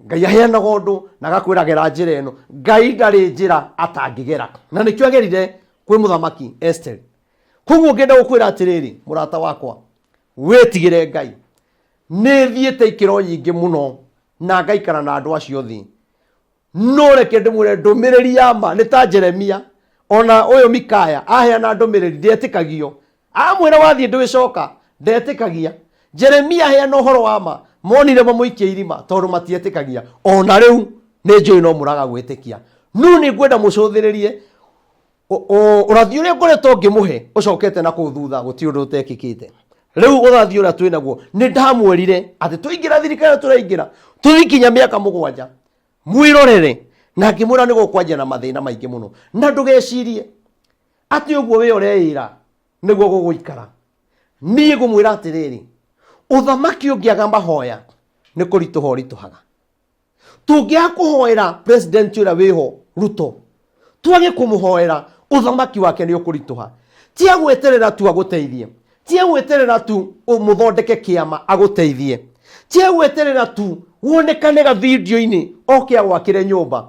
Ngai aheanaga ũndũ na agakwĩragĩra njĩra ĩno, Ngai ndarĩ njĩra atangĩgera, na nĩkĩo agerire kwĩ mũthamaki Esteri. Koguo ngĩenda gũkwĩra atĩrĩrĩ mũrata wakwa, wĩtigĩre Ngai, nĩ thiĩte ikĩro nyingĩ mũno na ngaikara na andũ acio thĩ, no reke ndĩmwĩre ndũmĩrĩri ya ma nĩ ta Jeremia, ona ũyũ Mikaya aheana ndũmĩrĩri ndetĩkagio, amwĩra wathiĩ ndwĩcoka ndetĩkagia. Jeremia aheana ũhoro wa ma, monire mamũikie irima tondũ matietĩkagia, ona rĩu nĩ njũĩ no mũraga gwĩtĩkia. No nĩ ngwenda mũcũthĩrĩrie ũrathi ũrĩa ngoretwo ngĩmũhe ũcokete na kũu thutha gũtirĩ ũndũ ũtekĩkĩte. Rĩu ũrathi ũrĩa twĩ naguo nĩ ndamwĩrire atĩ tũingĩra thirikari tũraingĩra tũthikinya mĩaka 7 mwĩrorere, na ngĩmwĩra nĩ gũkwanjia na mathĩna maingĩ mũno, na ndũgecirie atĩ ũguo wĩ ũreĩra nĩguo gũgũikara. Niĩ ngũmwĩra atĩrĩrĩ, ũthamaki ũngĩaga mahoya nĩ kũritũha ũritũhaga. Tũngĩaga kũhoera president ũrĩa wĩho Ruto, twage kũmũhoera ũthamaki wake nĩ ũkũritũha. Tia gwĩterera tu agũteithie, tia gwĩterera tu mũthondeke kĩama agũteithie, tia gwĩterera tu wonekane ga video-inĩ oke agwakĩre nyũmba.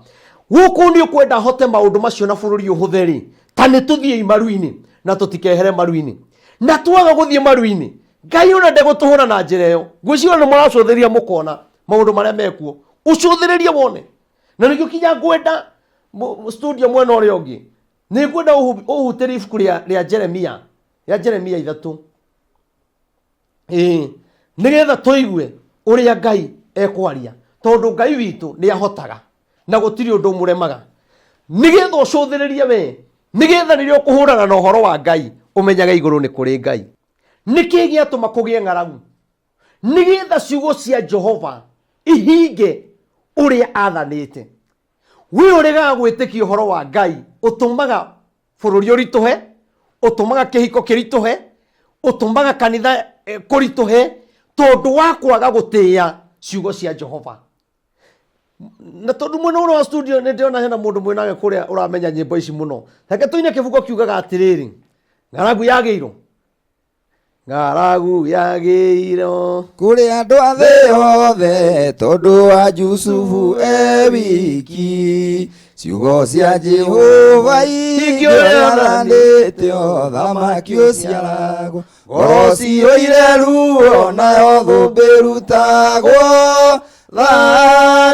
Gũkũ nĩ ũkwenda hote maũndũ macio na bũrũri ũhũthĩri, ta nĩ tũthiĩ maru-inĩ na tũtikehere maru-inĩ, na twaga gũthiĩ maru-inĩ Ngai ona ndegũtũhũra na njĩra ĩyo. Ngwĩciria nĩ mũracũthĩrĩria mũkona maũndũ marĩa mekuo, ũcũthĩrĩrie wone. Na nĩkĩo kinya ngwenda studio mwena ũrĩa ũngĩ nĩ ngwenda ũhutĩrie ibuku rĩa Jeremia, ya Jeremia 3, nĩgetha tũigue ũrĩa Ngai ekwaria, tondũ Ngai witũ nĩ ahotaga na gũtirĩ ũndũ mũremaga. Nĩgetha ũcũthĩrĩrie we, nĩgetha rĩrĩa ũkũhũrana na ũhoro wa Ngai ũmenyage igũrũ nĩ kũrĩ Ngai. Nĩkĩ gĩatũma kũgĩe ng'aragu? Nĩgetha ciugo cia Jehova ihinge ũrĩa athanĩte. Wĩ ũregaga gwĩtĩkia ũhoro wa Ngai ũtũmaga bũrũri ũritũhe, ũtũmaga kĩhiko kĩritũhe, ũtũmaga kanitha kũritũhe, tondũ wa kwaga gũtĩĩa ciugo cia Jehova. Na tondũ mwena ũrĩa wa studio nĩ ndĩrona hena mũndũ mwĩnake kũrĩa ũramenya nyĩmbo ici mũno, reke tũine kĩbungo kiugaga atĩrĩrĩ, ng'aragu yagĩirwo, ng'aragu yagĩirwo kũrĩ andũ a thĩ yothe tondũ wa Jusufu wiki, ciugo cia Jehova ingĩoyanĩte thamaki ũciaragwo, ngoro ciyũire ruo nayo thũmbĩ rutagwo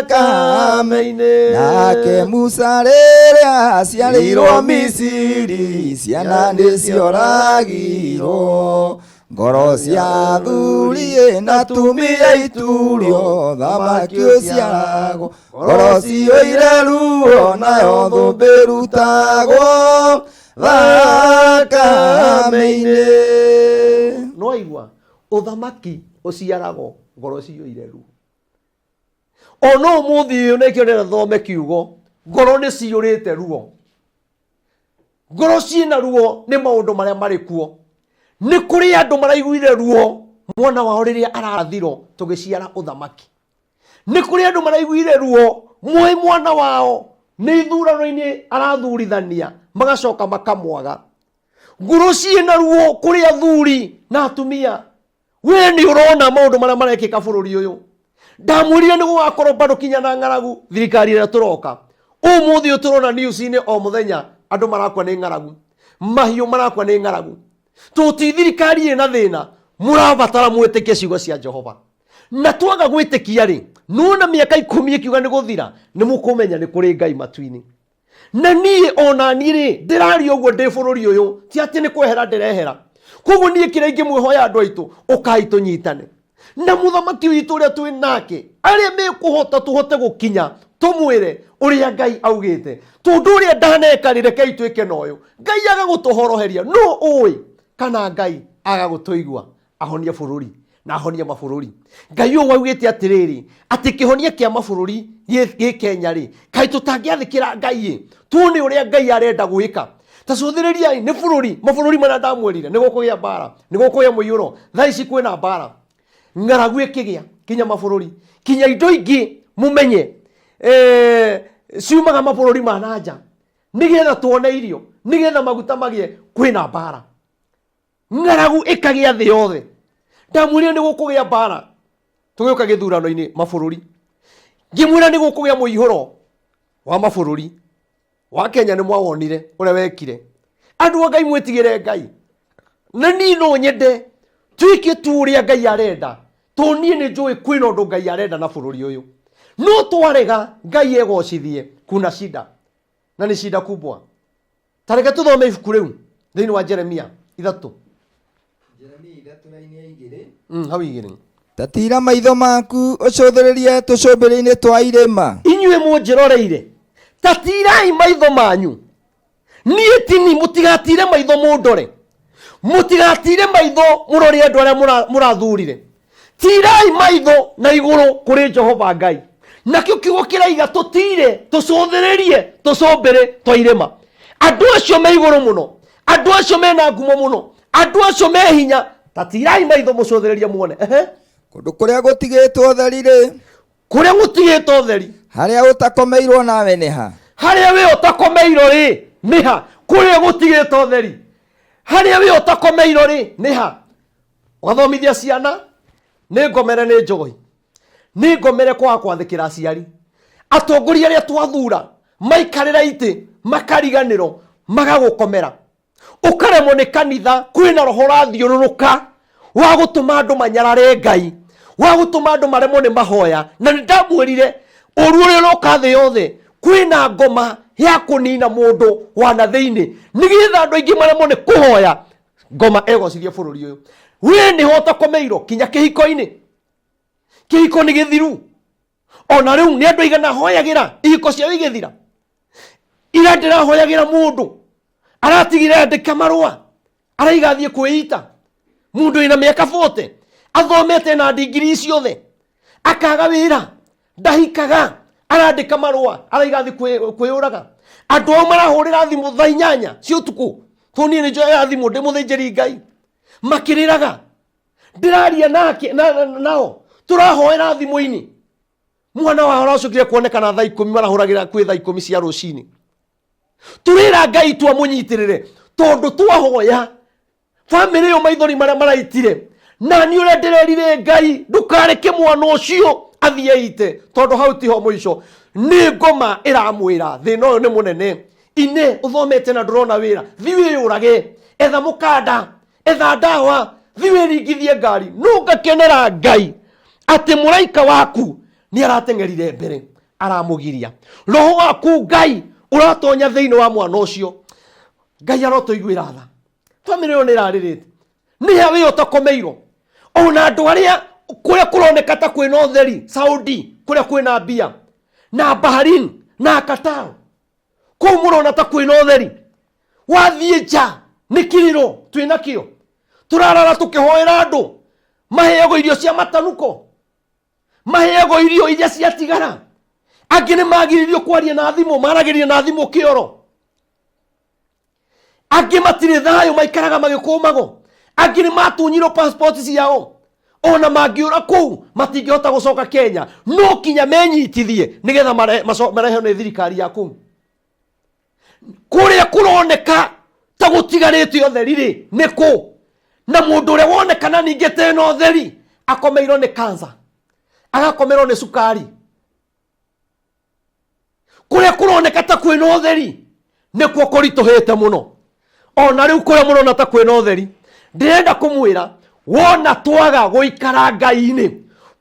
thakame-inĩ. Nake Musa rĩrĩa ciarĩirwo Misiri, ciana nĩ cioragirwo, ngoro cia thuri na tumia iturio, thamaki ũciaragwo, ngoro ciyũire ruo nayo thũmbĩ rutagwo thakame-inĩ. No aigua ũthamaki ũciaragwo ngoro ciyũire ruo. Ono ũmũthĩ ũyũ nĩkĩo ndĩrenda thome kiugo ngoro nĩ ciyũrĩte ruo. ngoro ciĩna ruo nĩ maũndũ marĩa marĩ kuo. Nĩ kũrĩ andũ maraiguire ruo mwana wao rĩrĩa arathirwo tũgĩciara ũthamaki. Nĩ kũrĩ andũ maraiguire ruo mwana wao nĩ ithurano-inĩ arathurithania magacoka makamwaga. Ngoro ciĩna ruo kũrĩ athuri na atumia. We nĩ ũrona maũndũ marĩa marekĩka bũrũri ũyũ. Ndamwĩrire nĩ gũgakorwo bado kinya na ng'aragu thirikari ĩrĩa tũroka. Ũmũthĩ tũrona news-inĩ o mũthenya andũ marakua nĩ ng'aragu, mahiũ marakua nĩ ng'aragu. Tũti thirikari ĩna thĩna, mũrabatara mwĩtĩkie ciugo cia Jehova. Na twaga gwĩtĩkia rĩ, nona mĩaka 10 ĩkiuga nĩ gũthira, nĩ mũkũmenya nĩ kũrĩ Ngai matu-inĩ. Na niĩ ona niĩ rĩ ndĩraria ũguo ndĩ bũrũri ũyũ, ti atĩ nĩ kwehera ndĩrehera. Koguo niĩ kĩrĩa ingĩmwĩhoya andũ aitũ, ũkai tũnyitane. Na mũthamaki witũ ũrĩa twĩ nake, arĩa mekũhota tũhote gũkinya, tũmwĩre ũrĩa Ngai augĩte. Tondũ ũrĩa ndaneka rĩ rekei twĩke na ũyũ. Ngai agagũtũhoroheria, no ũĩ kana Ngai agagũtũigua ahonie bũrũri na ahonie mabũrũri. Ngai ũyũ augĩte atĩrĩrĩ, atĩ kĩhonia kĩa mabũrũri gĩ Kenya rĩ, kaĩ tũtangĩathĩkĩra Ngai? Tuone ũrĩa Ngai arenda gwĩka. Ta cũthĩrĩriai nĩ mabũrũri marĩa ndamwĩrire nĩ gũkũgĩa mbara, nĩ gũkũgĩa mũiyũro. Thaa ici kwĩna mbara, ng'aragu ĩkĩgĩa kinya mabũrũri, kinya indo ingĩ mũmenye ciumaga mabũrũri ma nanja nĩgetha tuone irio, nĩgetha maguta magĩe, kwĩna mbara, ng'aragu ĩkagĩa thĩ yothe. Ndamwĩrire nĩ gũkũgĩa mbara tũgĩũka gĩthurano-inĩ mabũrũri, ngĩmwĩra nĩ gũkũgĩa mũihũro wa mabũrũri. Wa Kenya nĩ mwawonire ũrĩa wekire. Andũ a Ngai mwĩtigĩre Ngai, na niĩ no nyende twĩke tu ũrĩa Ngai arenda, tondũ niĩ nĩ njũĩ kwĩna ũndũ Ngai arenda na bũrũri ũyũ. No twarega Ngai egocithie, kuna shida, na nĩ shida kubwa. Ta reke tũthome ibuku rĩu thĩinĩ wa Jeremia 3. Jeremia 3:2. Hau 2. Tatira maitho maku ũcũthĩrĩrie tũcũmbĩrĩ-inĩ twa irĩma. Inyuĩ mũnjĩroreire, tatirai maitho manyu. Niĩ tini mũtigatire maitho mũndore, mũtigatire maitho mũrore andũ arĩa mũrathurire. Tirai maitho na igũrũ kũrĩ Jehova Ngai. Nakĩo kiugo kĩraiga tũtire tũcũthĩrĩrie tũcũmbĩrĩ twa irĩma. Andũ acio me igũrũ mũno, andũ acio mena ngumo mũno, andũ acio me hinya. Tatirai maitho mũcũthĩrĩrie muone. Kũndũ kũrĩa gũtigĩtwo ũtheri rĩ, kũrĩa gũtigĩtwo ũtheri, harĩa ũtakomeirwo nawe nĩ ha? Harĩa we ũtakomeirwo rĩ nĩ ha? Kũrĩa gũtigĩtwo ũtheri, harĩa we ũtakomeirwo rĩ nĩ ha? Ũgathomithia ciana nĩ ngomere nĩ njogoi, nĩ ngomere kwaga kwathĩkĩra aciari. Atongoria arĩa twathura maikarĩra itĩ makariganĩrwo magagũkomera, ũkaremwo nĩ kanitha. Kwĩna roho ũrathiũrũrũka wa gũtũma andũ manyarare Ngai, wa gũtũma andũ maremwo nĩ mahoya. Na nĩ ndamwĩrire ũru ũrĩa ũroka thĩ yothe, kwĩna ngoma ya kũnina mũndũ wa na thĩinĩ, nĩgetha andũ aingĩ maremwo nĩ kũhoya. Ngoma egocithie bũrũri ũyũ. We nĩ hota komeirwo kinya kĩhiko-inĩ, kĩhiko nĩ gĩthiru. Ona rĩu nĩ andũ aigana hoyagĩra ihiko ciao igĩthira. Ira ndĩrahoyagĩra mũndũ aratigire andĩka marũa, araiga thiĩ kwĩita. Mũndũ wĩna mĩaka 40 athomete na ndigiri ciothe, akaga wĩra, ndahikaga, arandĩka marũa, araiga thiĩ kwĩyũraga. Andũ ao marahũrĩra thimũ thaa 8 cia ũtukũ, tondũ niĩ nĩ njoyaga thimũ ndĩ mũthĩnjĩri Ngai, makĩrĩraga. Ndĩraria nao, tũrahoera thimũ-inĩ. Mwana wao aracokire kuonekana thaa 10, marahũragĩra kwĩ thaa 10 cia rũcinĩ. Tũrĩra Ngai twamũnyitĩrĩre, tondũ twahoya famĩlĩ ĩyo maithori marĩa maraitire. Na niĩ ũrĩa ndĩrerire Ngai ndũkareke mwana ũcio athiĩ eite, tondũ hau tiho mũico. Nĩ ngoma ĩramwĩra thĩna ũyũ nĩ mũnene. Ine ũthomete na ndũrona wĩra, thiĩ wĩyũrage, etha mũkanda, etha ndawa, thiĩ wĩringithie ngari. No ngakenera Ngai atĩ mũraika waku nĩ arateng'erire mbere, aramũgiria. Roho waku Ngai ũratonya thĩinĩ wa mwana ũcio. Ngai arotũiguĩra tha. Famĩlĩ ĩyo nĩ ĩrarĩrĩte, nĩ ha wĩ ũtakomeirwo. Ona andũ arĩa kũrĩa kũroneka ta kwĩna ũtheri, Saudi kũrĩa kwĩna mbia, na Bahrain na Qatar, kũu mũrona ta kwĩna ũtheri. Wathiĩ nja nĩ kiriro twĩna kĩo, tũrarara tũkĩhoera andũ maheagwo irio cia matanuko, maheagwo irio iria ciatigara. Angĩ nĩ magiririo kwaria na thimũ, maragĩria na thimũ kĩoro. Angĩ matirĩ thayũ maikaraga magĩkũmago. Angĩ nĩ matunyirwo passport ciao. Ona mangĩũra kũu matingĩhota gũcoka Kenya. No kinya menyitithie nĩgetha mareheo nĩ thirikari ya kũu. Kũrĩa kũroneka ta gũtigarĩte ũtheri rĩ nĩ kũ? Na mũndũ ũrĩa wonekana ningĩ tena ũtheri akomeirwo nĩ cancer, agakomerwo nĩ cukari. Kũrĩa kũroneka ta kwĩna ũtheri nĩkuo kũritũhĩte mũno. Ona rĩu kũrĩa mũrona ta kwĩna ũtheri, ndĩrenda kũmwĩra wona twaga gũikara Ngai-inĩ,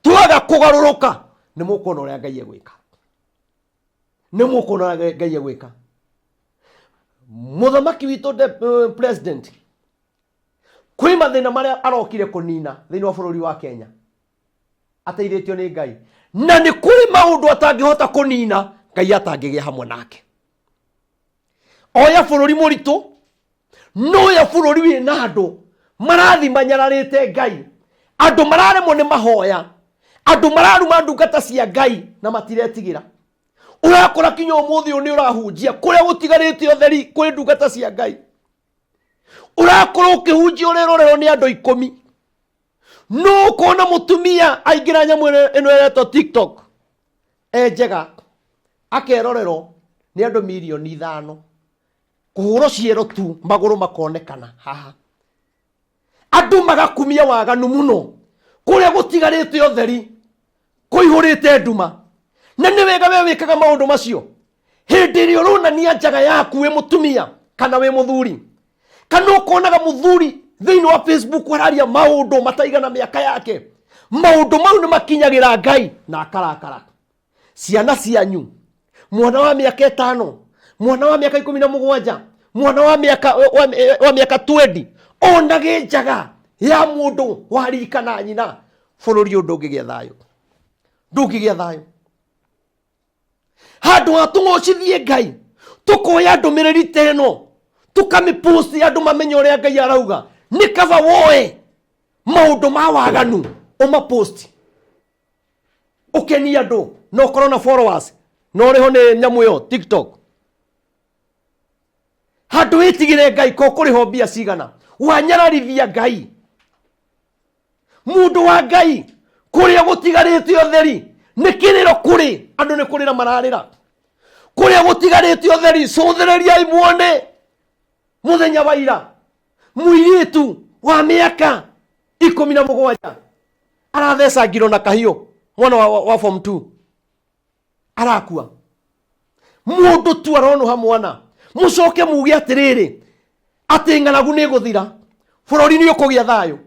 twaga kũgarũrũka, nĩ mũkuona ũrĩa Ngai egwĩka. Nĩ mũkuona ũrĩa Ngai egwĩka. Mũthamaki witũ president kwĩ mathĩna marĩa arokire kũnina thĩinĩ wa bũrũri wa Kenya ateithĩtio nĩ Ngai, na nĩ kũrĩ maũndũ atangĩhota kũnina Ngai atangĩgĩa hamwe nake. Oya bũrũri mũritũ, noya bũrũri wĩna andũ marathi manyararĩte Ngai, andũ mararemwo nĩ mahoya, andũ mararuma ndungata cia Ngai na matiretigĩra. Ũrakora kinya ũmũthĩ ũyũ nĩ ũrahunjia kũrĩa gũtigarĩte ũtheri kũrĩ ndungata cia Ngai. Ũrakorwo ũkĩhunjia ũrerorerwo nĩ andũ 10. No ũkona mũtumia aingĩra nyamũ ĩno ĩretwo TikTok njega akerorerwo nĩ andũ milioni 5. Kũhũrwo ciero tu magũrũ makonekana haha. Andũ magakumia waganu mũno kũrĩa gũtigarĩte ũtheri kũihũrĩte nduma. Na nĩ wega we wĩkaga maũndũ macio hĩndĩ ĩrĩa ũronania njaga yaku wĩ mũtumia kana wĩ mũthuri, kana ũkonaga mũthuri thĩinĩ wa Facebook araria maũndũ mataigana mĩaka yake. Maũndũ mau nĩ makinyagĩra Ngai na akarakara. Ciana cianyu, mwana wa mĩaka 5, mwana wa mĩaka 17, mwana wa mĩaka 20 onage njaga ya mũndũ waririkana nyina, bũrũri ũndũ ũngĩgĩa thayũ. Ndũngĩgĩa thayũ. Handũ ha tũng'ocithie Ngai tũkoya ndũmĩrĩri ta ĩno tũkamĩpost andũ mamenye ũrĩa Ngai arauga, nĩ kaba woe maũndũ ma waganu ũmapost ũkenia andũ na ũkorwo na followers na ũrĩho nĩ nyamũ ĩyo TikTok. Handũ wĩtigĩre Ngai ko kũrĩho mbia cigana wanyararithia Ngai. Mũndũ wa Ngai kũrĩa gũtigarĩte ũtheri nĩ kĩrĩro kũrĩ andũ, nĩ kũrĩra mararĩra. Kũrĩa gũtigarĩte ũtheri cũthĩrĩriai muone mũthenya wa ira mũirĩtu wa mĩaka 17 arathecangirwo na kahiũ, mwana wa form 2 arakua. Mũndũ tu aronuha mwana, mũcoke muge atĩrĩrĩ atĩ ng'aragu nĩ gũthira, bũrũri nĩ ũkũgĩa thayũ.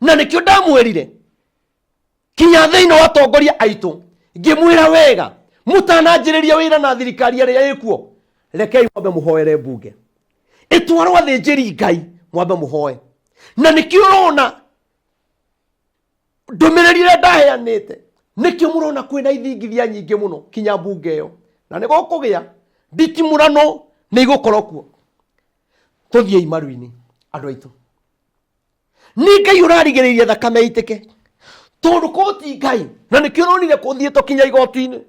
Na nĩkĩo ndamwĩrire kinya thĩinĩ wa atongoria aitũ ngĩmwĩra wega mũtananjĩrĩria wĩra na thirikari ĩrĩa ĩkuo, rekei mwambe mũhoere mbunge, ĩtwarwo athĩnjĩri Ngai mwambe mũhoe. Na nĩkĩo ũrona ndũmĩrĩri ĩrĩa ndaheanĩte, nĩkĩo mũrona kwĩna ithingithia nyingĩ mũno kinya mbunge ĩyo, na nĩ gũkũgĩa nditimũrano nĩ igũkorwo kuo. Tũthiĩ imaru-inĩ andũ aitũ. Nĩ Ngai ũrarigĩrĩria thakame itĩke, tondũ koti Ngai, na nĩkĩo ũronire kũthiĩ tũkinya igoti-inĩ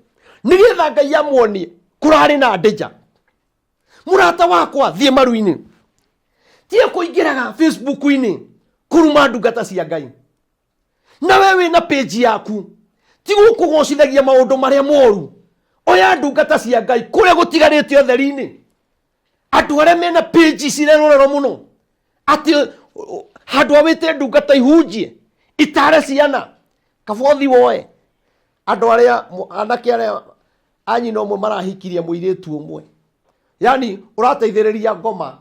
nĩgetha Ngai amuonie kũrarĩ na ndĩnja. Mũrata wakwa thiĩ maru-inĩ, tiga kũingĩraga Facebook-inĩ kũruma ndungata cia Ngai. Na we wĩna page yaku tiga kũgocithagia maũndũ marĩa moru. Oya ndungata cia Ngai kũrĩa gũtigarĩte ũtheri-inĩ, andũ arĩa mena page cirerorerwo mũno, atĩ handũ awĩte ndungata ihunjie itare ciana, kabothi woe andũ arĩa anake arĩa anyina ũmwe marahikirie mũirĩtu ũmwe. Yani ũrateithĩrĩria ngoma,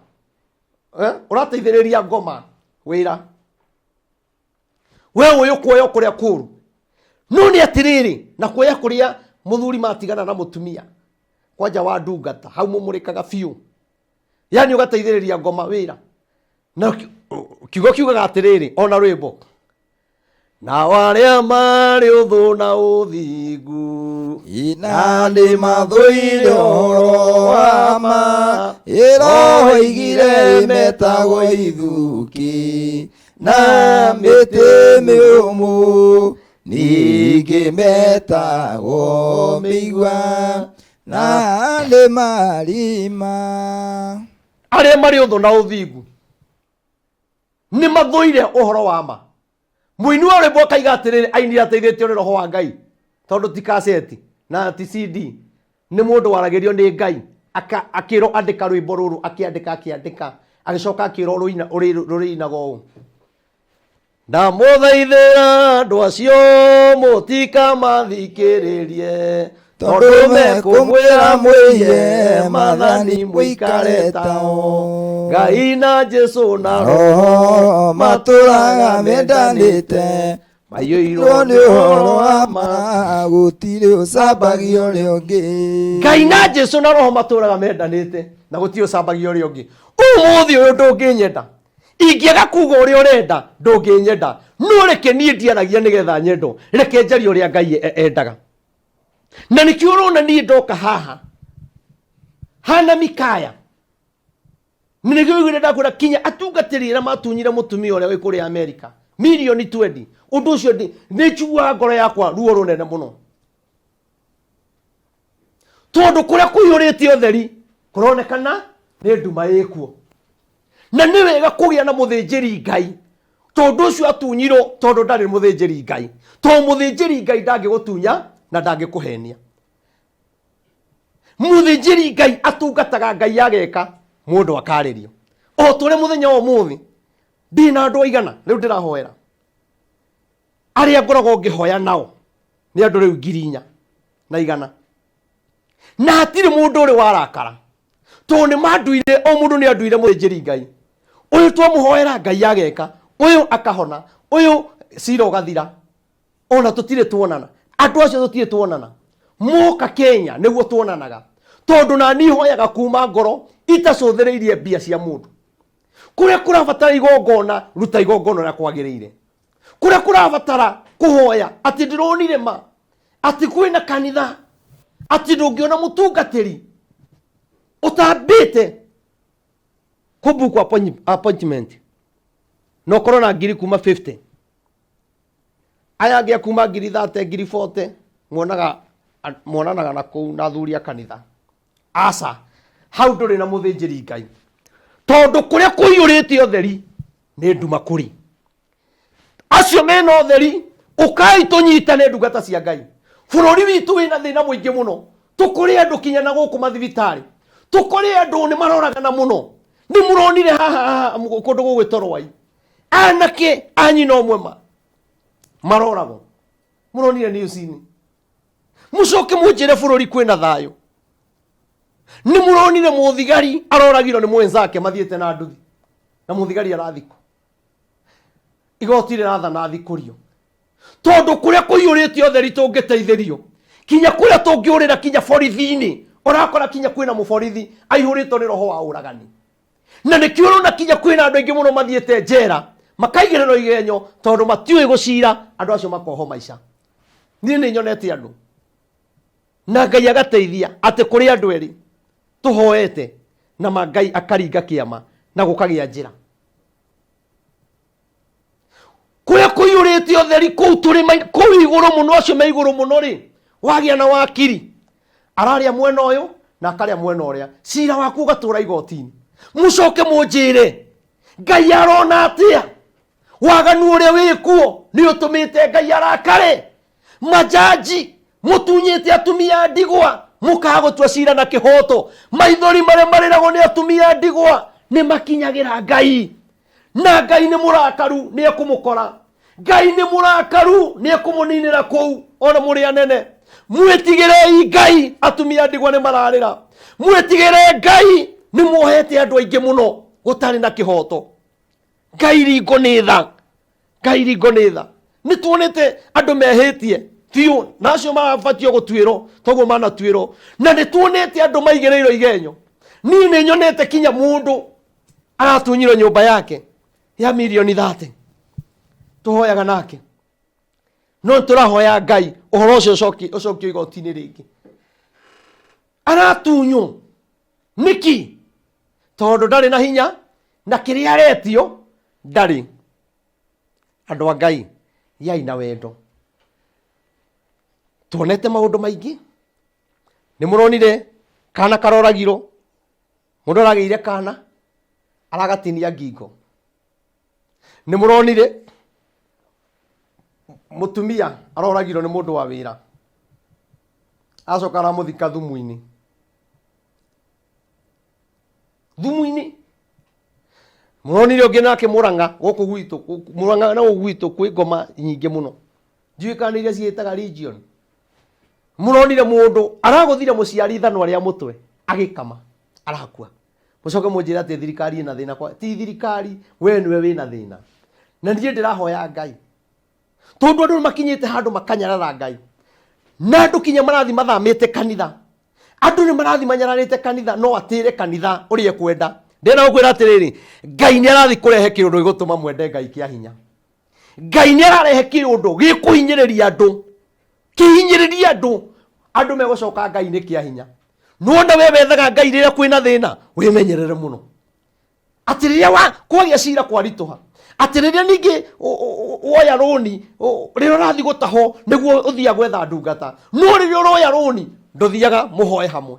ũrateithĩrĩria ngoma wĩra. We ũyũ kuoya kũrĩa kũru, no nĩ atĩrĩrĩ na kuoya kũrĩa mũthuri matigana na mũtumia kwanja wa ndungata hau mũmũrĩkaga biũ. Yani ũgateithĩrĩria ngoma wĩra. Na kiugo kiugaga atĩrĩrĩ ona rwĩmbo, na warĩa marĩ ũthũ na ũthingu ina nĩ mathũire ũhoro wa ma, ĩroigire metagwo ithuki na mĩtĩ mĩũmũ, ningĩ metagwo mĩigua na nĩ marima. arĩa marĩ ũthũ na ũthingu nĩ mathũire ũhoro wa ma. Mũini wa rwĩmbo akaiga atĩrĩrĩ ainire ateithĩtio nĩ roho wa Ngai tondũ ti kaseti na ti CD, nĩ mũndũ waragĩrio nĩ Ngai akĩrwo andĩka rwĩmbo rũrũ, akĩandĩka agĩcoka akĩrwo rũrĩinaga ũũ: ndamũthaithĩra andũ acio mũtikamathikĩrĩrie tondũ mekũmwĩra mwĩhie mathani mũikare tao. Ngai na Jesũ na roho matũraga mendanĩte, maiyũirwo nĩ ũhoro wa ma, gũtirĩ ũcambagio ũrĩa ũngĩ. Ngai na Jesũ na roho matũraga mendanĩte na gũtirĩ ũcambagio ũrĩa ũngĩ. Ũmũthĩ ũyũ ndũngĩnyenda, ingĩaga kuga ũrĩa ũrenda ndũngĩnyenda, no reke niĩ ndiaragia nĩgetha nyendo, reke njarie ũrĩa Ngai endaga. Na nĩkĩo ũrona niĩ ndoka haha hana Mikaya, nĩgĩo ndakwĩra kinya atungatĩri arĩa matunyire mũtumia ũrĩa wĩ kũrĩa Amerika mirioni 20. Ũndũ ũcio nĩnjiguaga ngoro yakwa ruo rũnene mũno, tondũ kũrĩa kũiyũrĩte ũtheri kũronekana nĩ nduma ĩkuo, na nĩ wega kũgĩa na mũthĩnjĩri Ngai. Tondũ ũcio atunyirwo tondũ ndarĩ mũthĩnjĩri Ngai, tondũ mũthĩnjĩri Ngai ndangĩgũtunya na ndangĩkũhenia. Mũthĩnjĩri Ngai atungataga Ngai ageka mũndũ akarĩrio. O tũrĩ mũthenya wa ũmũthĩ ndina andũ aigana rĩu ndĩrahoera, arĩa ngoragwo ngĩhoya nao nĩ andũ rĩu 4,100, na hatirĩ mũndũ ũrĩ warakara tondũ nĩ manduire, o mũndũ nĩ anduire mũthĩnjĩri Ngai. Ũyũ twamũhoera Ngai ageka, ũyũ akahona, ũyũ cira ũgathira, ona tũtirĩ tuonana. Andũ acio tũtirĩ tuonana, moka Kenya nĩguo tuonanaga, tondũ na niĩ hoyaga kuma ngoro itacũthĩrĩirie mbia cia mũndũ. Kũrĩa kũrabatara igongona ruta igongona ũrĩa kwagĩrĩire, kũrĩa kũrabatara kũhoya atĩ ndĩronire ma, atĩ kwĩna kanitha, atĩ ndũngĩona mũtungatĩri ũtambĩte kũbuku appointment no korwo na ngiri kuma 50, aya angĩ kuma ngiri 30, ngiri 40 monanaga na kũu na athuri a kanitha. Aca hau ndũrĩ na mũthĩnjĩri Ngai, tondũ kũrĩa kũiyũrĩte ũtheri nĩ nduma kũrĩ. Acio mena ũtheri ũkai tũnyitane ndungata cia Ngai. Bũrũri witũ wĩna thĩna mũingĩ mũno, tũkũrĩ andũ kinya na gũkũ mathibitarĩ, tũkũrĩ andũ nĩ maroragana mũno. Nĩ mũronire haha kũndũ gũgwĩtwo Rwai, anake anyina ũmwe maroragwo, mũronire news-inĩ. Mũcoke mũnjĩre bũrũri kwĩna thayũ. Nĩ mũronire mũthigari aroragirwo nĩ mwenzake mathiĩte na nduthi, na mũthigari arathikwo, igoti rĩrathana athikũrio. Tondũ kũrĩa kũiyũrĩte ũtheri tũngĩteithĩrio, kinya kũrĩa tũngĩũrĩra kinya borithi-inĩ, ũrakora kinya kwĩna mũborithi aihũrĩtwo nĩ roho wa ũragani. Na nĩkĩo ũrona kinya kwĩna andũ aingĩ mũno mathiĩte njera makaigĩrĩrwo igenyo tondũ matiũĩ gũcira, andũ acio makoho maica. Niĩ nĩ nyonete andũ na Ngai agateithia atĩ kũrĩ andũ erĩ tũhoete na Ngai akaringa kĩama na gũkagĩa njĩra. Kũrĩa kũiyũrĩte ũtheri kũu tũrĩ kũu igũrũ mũno, acio me igũrũ mũno rĩ, wagĩa na wakiri ararĩa mwena ũyũ na akarĩa mwena ũrĩa, cira waku ũgatũra igoti-inĩ. Mũcoke mũnjĩre Ngai arona atĩa? Waganu ũrĩa wĩkuo nĩ ũtũmĩte Ngai arakare? Majaji mũtunyĩte atumia ndigwa mũkaga gũtua cira na kĩhoto, maithori marĩa marĩragwo nĩ atumia ndigwa nĩ makinyagĩra Ngai, na Ngai nĩ mũrakaru nĩ ekũmũkora. Ngai nĩ mũrakaru nĩ ekũmũninĩra kũu ona mũrĩ anene. Mwĩtigĩrei Ngai, atumia ndigwa nĩ mararĩra. Mwĩtigĩre Ngai, nĩ muohete andũ aingĩ mũno gũtarĩ na kĩhoto. Ngai ringo nĩ tha, Ngai ringo nĩ tha. Nĩ tuonete andũ mehĩtie biũ na acio mabatio gũtuĩrwo toguo manatuĩrwo, na nĩ tuonete andũ maigĩrĩirwo igenyo. Niĩ nĩ nyonete kinya mũndũ aratunyirwo nyũmba yake ya mirioni 30, tũhoyaga nake. No tũrahoya Ngai ũhoro ũcio ũcokio igoti-inĩ rĩngĩ. Aratunywo nĩki? Tondũ ndarĩ na hinya na kĩrĩa aretio ndarĩ. Andũ a Ngai yai na wendo. Tuonete maũndũ maingĩ. Nĩ mũronire kana karoragirwo, mũndũ aragĩire kana aragatinia ngingo. Nĩ mũronire mũtumia aroragirwo nĩ mũndũ wa wĩra, acoka aramũthika thumu-inĩ. Mũronire ũngĩ nake Mũrang'a, gũkũ gwitũ, Mũrang'a na gũkũ gwitũ kwĩ ngoma nyingĩ mũno, ndiũĩ kana iria ciĩtaga region. Mũronire mũndũ aragũthire mũciari ithanwa rĩa mũtwe agĩkama arakua. Mũcoke mũnjĩra atĩ thirikari ĩna thĩna. Ti thirikari, we nĩwe wĩna thĩna. Na niĩ ndĩrahoya Ngai, tondũ andũ makinyĩte handũ makanyarara Ngai, na andũ kinya marathi mathamĩte kanitha, andũ nĩ marathi manyararĩte kanitha, no atĩre kanitha ũrĩa kwenda. Ndĩna gũkwĩra atĩrĩrĩ, Ngai nĩ arathi kũrehe kĩũndũ gĩgũtũma mwende Ngai kĩa hinya. Ngai nĩ ararehe kĩũndũ gĩkũhinyĩrĩria andũ, kĩhinyĩrĩria andũ, andũ megũcoka Ngai nĩ kĩa hinya. Nuona we wethaga Ngai rĩrĩa kwĩna thĩna, wĩmenyerere mũno. Atĩ rĩrĩa kwagĩa cira kwarituha, atĩ rĩrĩa ningĩ woya rũni rĩrĩa ũrathi gũtaho nĩguo ũthiaga gwetha ndungata, no rĩrĩa ũroya rũni ndũthiaga mũhoe hamwe.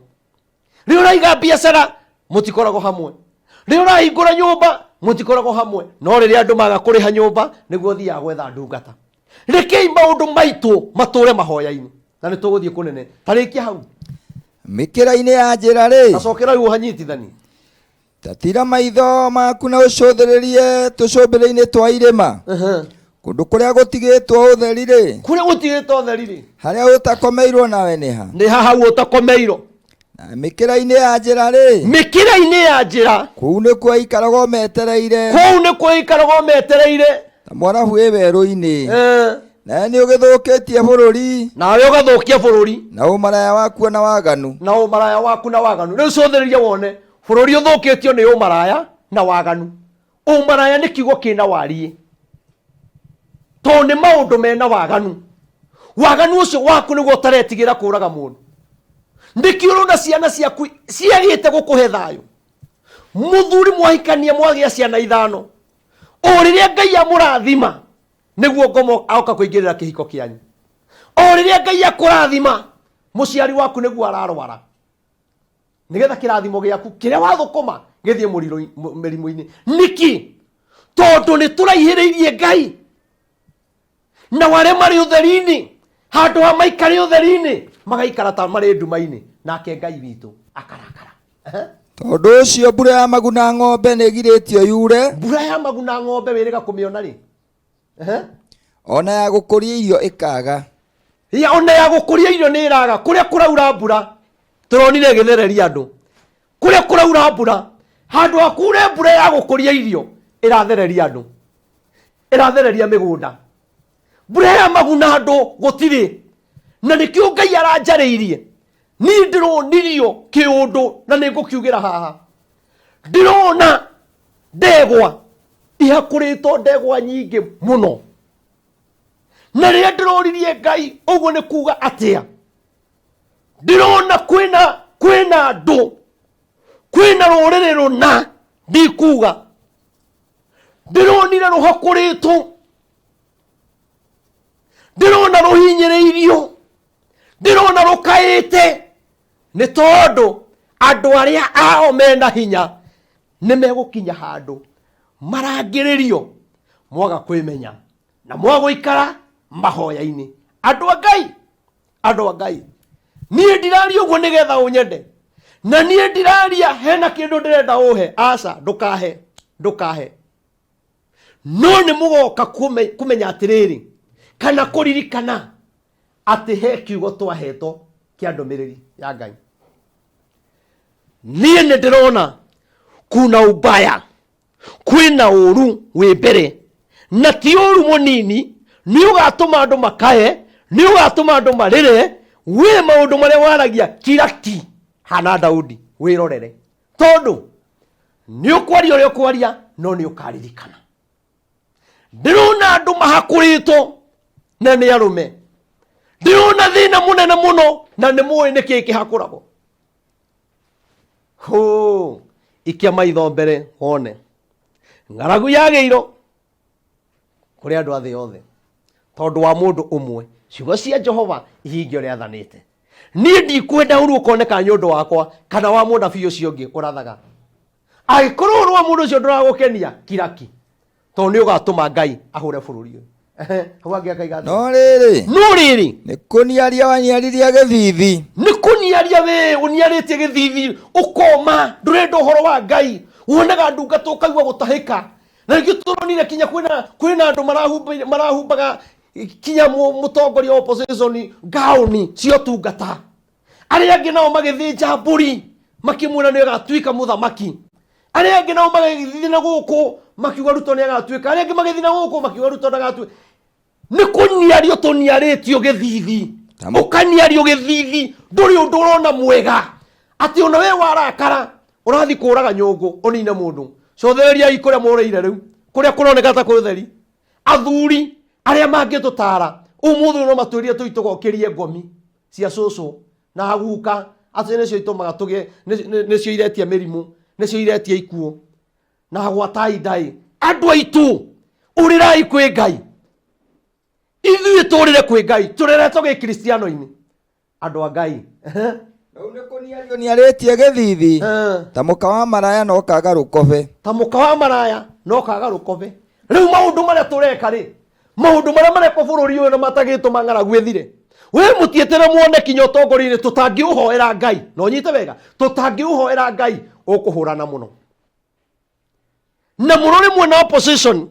Rĩrĩa ũraiga biacara mũtikoragwo hamwe, rĩrĩa ũrahingũra nyũmba mũtikoragwo hamwe, no rĩrĩa andũ maga kũrĩha nyũmba nĩguo ũthiaga gwetha ndungata. Rekei maũndũ maitũ matũre mahoya-inĩ, na nĩ tũgũthiĩ kũnene. Tarĩkia hau Mĩkĩra-inĩ ya njĩra rĩ, acokera iũ hanyitithani. tatira maitho maku na ũcũthĩrĩrie tũcũmbĩrĩ-inĩ twa irĩma, kũndũ kũrĩa gũtigĩtwo ũtheri rĩ, kũrĩa gũtigĩtwo ũtheri rĩ, harĩa ũtakomeirwo nawe nĩ ha? nĩ hau ũtakomeirwo. Na mĩkĩra-inĩ ya njĩra rĩ, Mĩkĩra-inĩ ya njĩra, kũu nĩkuo ikaragwo metereire, kũu nĩkuo ikaragwo metereire, ta mwarabu wĩ werũ-inĩ, na nĩ ũgĩthũkĩtie bũrũri, nawe ũgathũkia bũrũri, na ũmaraya waku na waganu. na ũmaraya waku na waganu. Rĩu cũthĩrĩria wone bũrũri ũthũkĩtio nĩ ũmaraya na waganu. Ũmaraya nĩ kiugo kĩna wariĩ, tondũ nĩ maũndũ mena waganu. Waganu ũcio waku nĩguo ũtaretigĩra kũũraga mũndũ. Nĩkĩo ũrona ciana ciaku ciagĩte gũkũhe thayũ. Mũthuri mwahikania mwagĩa ciana 5, o rĩrĩa Ngai amũrathima nĩguo ngomo aoka kũingĩrĩra kĩhiko kĩanyu. O rĩrĩa Ngai akũrathima mũciari waku nĩguo ararwara, nĩgetha kĩrathimo gĩaku kĩrĩa wathũkũma gĩthiĩ mĩrimũ-inĩ. Nĩkĩ? Tondũ nĩ tũraihĩrĩirie Ngai, na warĩa marĩ ũtheri-inĩ, handũ ha maikare ũtheri-inĩ magaikara ta marĩ nduma-inĩ, nake Ngai witũ akarakara. Tondũ ũcio mbura ya maguna ng'ombe nĩ ĩgirĩtio yure, Mbura ya maguna ng'ombe wĩrĩga kũmĩona rĩ, ona ya gũkũria irio ĩkaga. ya ona ya gũkũria irio nĩ ĩraga. Kũrĩa kũraura mbura tũronire ĩgĩthereria andũ, kũrĩa kũraura mbura handũ ha kure mbura ya gũkũria irio ĩrathereria andũ, ĩrathereria mĩgũnda. Mbura ya maguna andũ gũtirĩ, na nĩkĩo Ngai aranjarĩirie. Niĩ ndĩronirio kĩũndũ na nĩngũkiugĩra haha. Ndĩrona ndegwa ihakũrĩtwo ndegwa nyingĩ mũno, na rĩrĩa ndĩroririe Ngai ũguo nĩ kuga atĩa? Ndĩrona kwĩna andũ, kwĩna rũrĩrĩ rũna, ndikuga ndĩronire rũhakũrĩtwo, ndĩrona rũhinyĩrĩirio, ndĩrona rũkaĩte, nĩ tondũ andũ arĩa ao mena hinya nĩ megũkinya handũ marangĩrĩrio, mwaga kwĩmenya na mwagũikara mahoya-inĩ. Andũ a Ngai, andũ a Ngai, niĩ ndiraria ũguo nĩgetha ũnyende, na niĩ ndiraria hena kĩndũ ndĩrenda ũhe. Aca, ndũkahe. No nĩ mũgoka kũmenya atĩrĩrĩ, kana kũririkana atĩ he kiugo twahetwo kĩa ndũmĩrĩri ya Ngai. Niĩ nĩ ndĩrona kuna ubaya, kwĩna ũru wĩ mbere, na ti ũru mũnini, nĩ ũgatũma andũ makae, nĩ ũgatũma andũ marĩre. Wĩ maũndũ marĩa waragia kiraki hana Daudi, wĩrorere, tondũ nĩ ũkwaria ũrĩa ũkwaria, no nĩ ũkaririkana. Ndĩrona andũ mahakũrĩtwo na nĩ arũme, ndĩrona thĩna mũnene mũno, na nĩ mũĩ nĩkĩĩ kĩhakũragwo. Ikia maitho mbere wone ng'aragu yagĩirwo kũrĩ andũ a thĩ yothe tondũ wa mũndũ ũmwe. Ciugo cia Jehova ihinge ũrĩa athanĩte. Niĩ ndikwenda ũru ũkoneka nĩ ũndũ wakwa kana wa mũnabii ũcio ũngĩ ũrathaga. Agĩkorwo wa mũndũ ũcio ndũragũkenia kiraki tondũ nĩ ũgatũma Ngai ahũre bũrũri ũyũ. Hau angĩ akaiga no rĩrĩ nĩ kũniaria waniaririe gĩthithi, nĩ kũniaria we ũniarĩtie gĩthithi ũkoma ndũrenda ũhoro wa Ngai. Wonaga ndungata ũkaigua gũtahĩka, na rĩngĩ tũronire kinya kwĩna andũ marahumbaga kinya mũtongoria wa opposition gauni cio tungata, arĩa angĩ nao magĩthĩnja mbũri makĩmwĩra nĩ agatuĩka mũthamaki, arĩa angĩ nao magĩthiĩ na gũkũ makiuga Ruto nĩ agatuĩka, arĩa angĩ magĩthiĩ na gũkũ makiuga Ruto ndagatuĩka. Nĩ kũniario tũniarĩtio gĩthithi, ũkaniario gĩthithi, ndũrĩ ũndũ ũrona mwega, atĩ ona we warakara ũrathi kũraga nyũngũ ũnine mũndũ. Cotheriai kũrĩa mũreire rĩu, kũrĩa kũroneka ta kũtheri. Athuri arĩa mangĩtũtara ũmũthĩ no matwĩrie tũitũgokĩrie ngomi cia cũcũ na aguka, atĩ nĩcio itũmaga tũgĩe, nĩcio iretia mĩrimũ, nĩcio iretia ikuũ na gwatai ndai. Andũ aitũ ũrĩrai kwĩ Ngai, ithuĩ tũrĩre kwĩ Ngai, tũreretwo gĩkristiano-inĩ andũ a Ngai. Rĩu nĩ kũniario niarĩtie gĩthithi, ta mũka wa maraya no kaga rũkobe, ta mũka wa maraya no kaga rũkobe. Rĩu maũndũ marĩa tũreka rĩ, maũndũ marĩa marekwo bũrũri ũyũ na matagĩtũma ng'aragu ĩthire, we mũtiĩtĩre muone kinya ũtongoria-inĩ tũtangĩũhoera Ngai, no nyite wega, tũtangĩũhoera Ngai ũkũhũrana mũno. Na mũno rĩmwe na opposition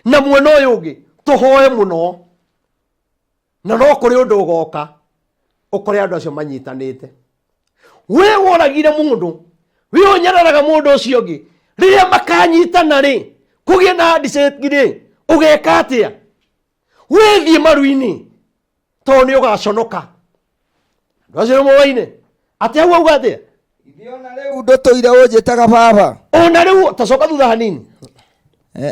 na mwena ũyũ ũngĩ tũhoe mũno, na no kũrĩ ũndũ ũgoka ũkore andũ acio manyitanĩte. We woragire mũndũ, we ũnyararaga mũndũ ũcio ũngĩ, rĩrĩa makanyitana rĩ, kũgĩe na handshake rĩ, ũgeka atĩa? We thiĩ maru-inĩ tondũ nĩ ũgaconoka. Andũ acio nĩ moĩ-inĩ atĩ hau auga atĩa? Ithiona rĩu ndũtũire ũnjĩtaga baba, ona rĩu tacoka thutha hanini.